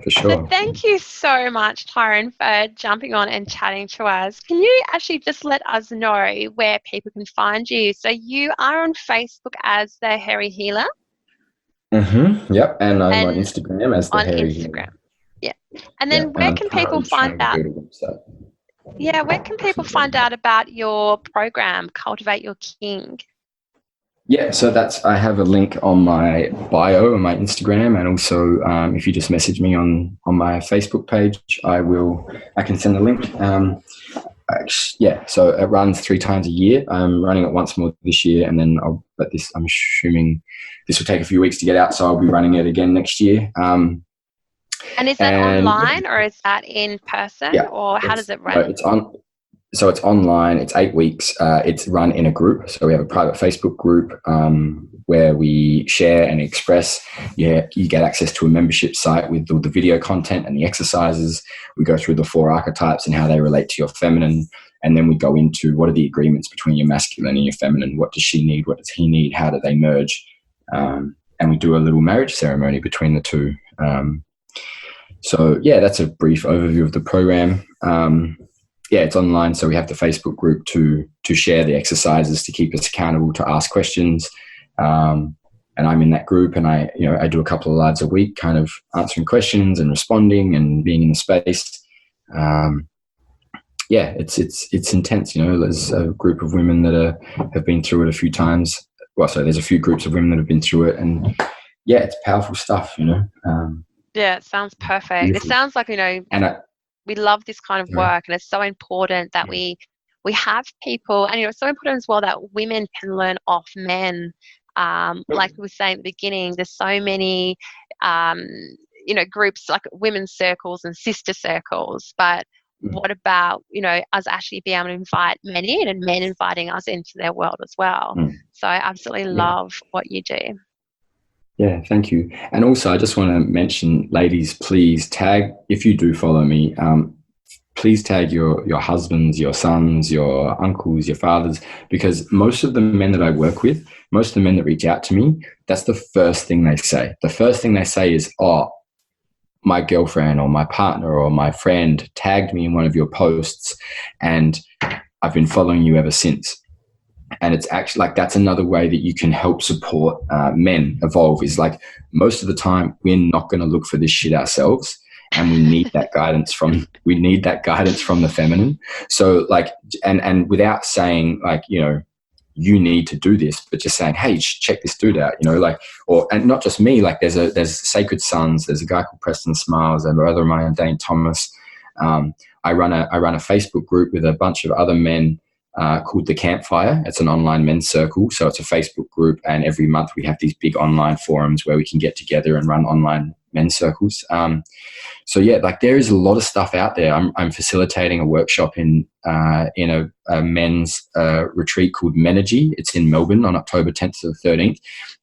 Speaker 5: For sure.
Speaker 2: So thank you so much, Tyran, for jumping on and chatting to us. Can you actually just let us know where people can find you? So you are on Facebook as the Hairy Healer.
Speaker 5: Yep, and I'm on
Speaker 2: And
Speaker 5: Instagram as the
Speaker 2: on
Speaker 5: Hairy
Speaker 2: Instagram.
Speaker 5: Human.
Speaker 2: Yeah. And
Speaker 5: Yeah,
Speaker 2: then
Speaker 5: and
Speaker 2: where
Speaker 5: I'm
Speaker 2: can people
Speaker 5: currently
Speaker 2: find
Speaker 5: trying to
Speaker 2: out?
Speaker 5: build a website.
Speaker 2: Yeah, where can people find out about your program, Cultivate Your King?
Speaker 5: Yeah, so I have a link on my bio on my Instagram, and also if you just message me on my Facebook page, I can send a link. So it runs 3 times a year. I'm running it once more this year, and then I'm assuming this will take a few weeks to get out, so I'll be running it again next year.
Speaker 2: And is that online or is that in person,
Speaker 5: Yeah,
Speaker 2: or how does it run?
Speaker 5: No, it's online. It's 8 weeks. It's run in a group. So we have a private Facebook group where we share and express. Yeah, you get access to a membership site with all the video content and the exercises. We go through the 4 archetypes and how they relate to your feminine. And then we go into what are the agreements between your masculine and your feminine? What does she need? What does he need? How do they merge? And we do a little marriage ceremony between the two. So yeah, that's a brief overview of the program. It's online, so we have the Facebook group to share the exercises, to keep us accountable, to ask questions. And I'm in that group, and I do a couple of lives a week, kind of answering questions and responding and being in the space. It's intense. There's a group of women that have been through it a few times. Well, so there's a few groups of women that have been through it, and yeah, it's powerful stuff.
Speaker 2: Yeah, it sounds perfect.
Speaker 5: Beautiful.
Speaker 2: It sounds like,
Speaker 5: And
Speaker 2: we love this kind of work, and it's so important that we have people, and it's so important as well that women can learn off men. Like we were saying at the beginning, there's so many groups like women's circles and sister circles, but what about us actually being able to invite men in, and men inviting us into their world as well? So I absolutely love what you do.
Speaker 5: Yeah, thank you. And also, I just want to mention, ladies, please tag, if you do follow me, please tag your husbands, your sons, your uncles, your fathers, because most of the men that I work with, most of the men that reach out to me, that's the first thing they say. The first thing they say is, oh, my girlfriend or my partner or my friend tagged me in one of your posts, and I've been following you ever since. And it's actually like, that's another way that you can help support men evolve, is like, most of the time we're not going to look for this shit ourselves, and we need that guidance from the feminine. So like, and without saying like, you need to do this, but just saying, hey, check this dude out, and not just me, like there's Sacred Sons, there's a guy called Preston Smiles, and a brother of mine, Dane Thomas. I run a Facebook group with a bunch of other men called The Campfire. It's an online men's circle. So it's a Facebook group, and every month we have these big online forums where we can get together and run online men's circles. So yeah, like there is a lot of stuff out there. I'm facilitating a workshop in a men's retreat called Menergy. It's in Melbourne on October 10th to the 13th.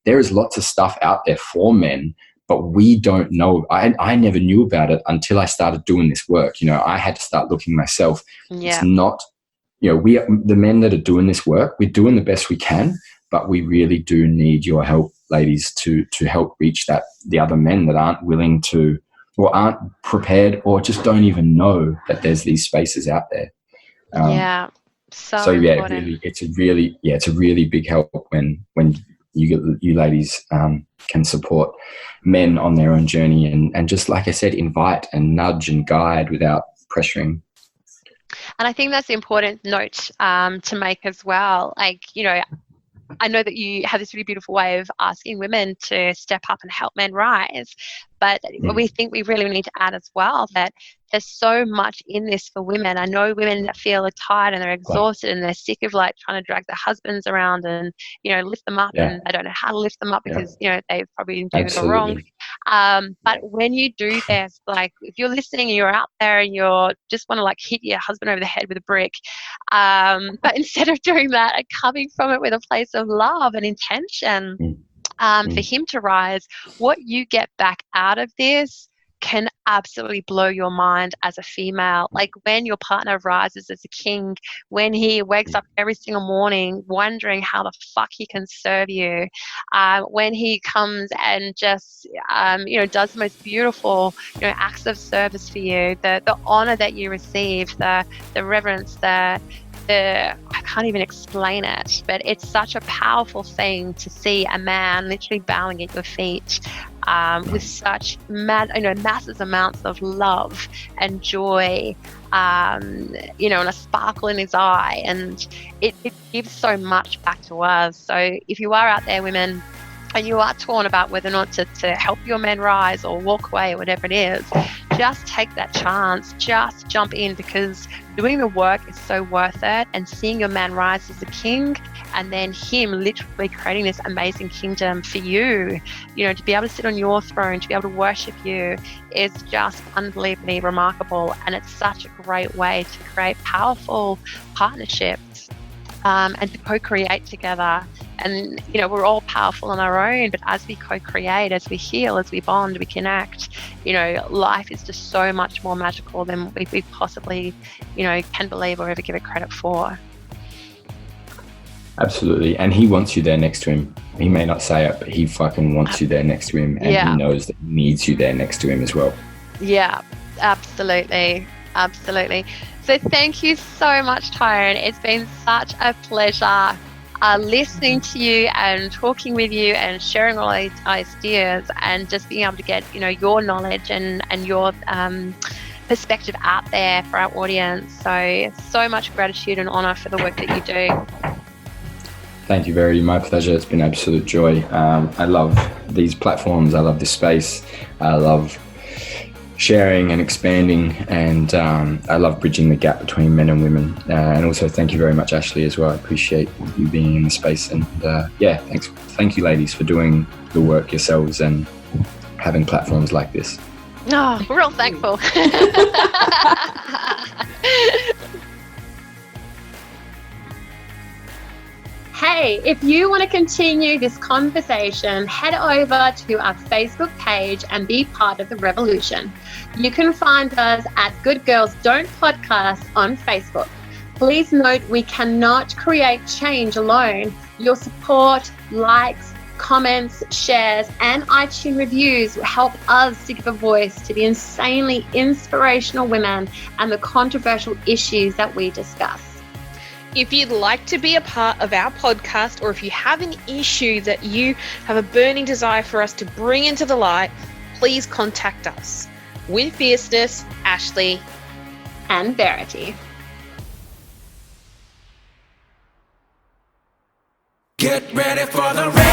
Speaker 5: There is lots of stuff out there for men, but we don't know. I never knew about it until I started doing this work. I had to start looking myself.
Speaker 2: Yeah.
Speaker 5: It's not, the men that are doing this work, we're doing the best we can, but we really do need your help, ladies, to help reach the other men that aren't willing to, or aren't prepared, or just don't even know that there's these spaces out there.
Speaker 2: So important.
Speaker 5: Really, it's a really big help when you ladies can support men on their own journey, and just like I said, invite and nudge and guide without pressuring.
Speaker 2: And I think that's the important note to make as well. Like, I know that you have this really beautiful way of asking women to step up and help men rise, but we think we really need to add as well that there's so much in this for women. I know women that feel tired and they're exhausted and they're sick of like trying to drag their husbands around and lift them up, and they don't know how to lift them up because they've probably been doing it all wrong. But when you do this, like if you're listening and you're out there and you're just want to like hit your husband over the head with a brick, but instead of doing that and coming from it with a place of love and intention for him to rise, what you get back out of this can absolutely blow your mind as a female. Like when your partner rises as a king, when he wakes up every single morning wondering how the fuck he can serve you, when he comes and just does the most beautiful acts of service for you, the honor that you receive, the reverence, I can't even explain it, but it's such a powerful thing to see a man literally bowing at your feet with such massive amounts of love and joy, and a sparkle in his eye, and it gives so much back to us. So if you are out there, women, and you are torn about whether or not to help your men rise or walk away or whatever it is, just take that chance, just jump in, because doing the work is so worth it, and seeing your man rise as a king, and then him literally creating this amazing kingdom for you, to be able to sit on your throne, to be able to worship you, is just unbelievably remarkable. And it's such a great way to create powerful partnerships and to co-create together. And, we're all powerful on our own, but as we co-create, as we heal, as we bond, we connect, life is just so much more magical than we possibly, can believe or ever give it credit for.
Speaker 5: Absolutely. And he wants you there next to him. He may not say it, but he fucking wants you there next to him. And he knows that he needs you there next to him as well.
Speaker 2: Yeah, absolutely. Absolutely. So thank you so much, Tyran. It's been such a pleasure listening to you and talking with you and sharing all these ideas, and just being able to get, your knowledge and your perspective out there for our audience. So much gratitude and honor for the work that you do.
Speaker 5: Thank you, Verity. My pleasure. It's been absolute joy. I love these platforms. I love this space. I love sharing and expanding, and I love bridging the gap between men and women. And also thank you very much, Ashley, as well. I appreciate you being in the space. And thanks. Thank you, ladies, for doing the work yourselves and having platforms like this.
Speaker 2: Oh, we're all thankful. Hey, if you want to continue this conversation, head over to our Facebook page and be part of the revolution. You can find us at Good Girls Don't Podcast on Facebook. Please note, we cannot create change alone. Your support, likes, comments, shares, and iTunes reviews will help us to give a voice to the insanely inspirational women and the controversial issues that we discuss.
Speaker 1: If you'd like to be a part of our podcast, or if you have an issue that you have a burning desire for us to bring into the light, please contact us. With fierceness, Ashley
Speaker 2: and Verity.
Speaker 3: Get ready for the rain.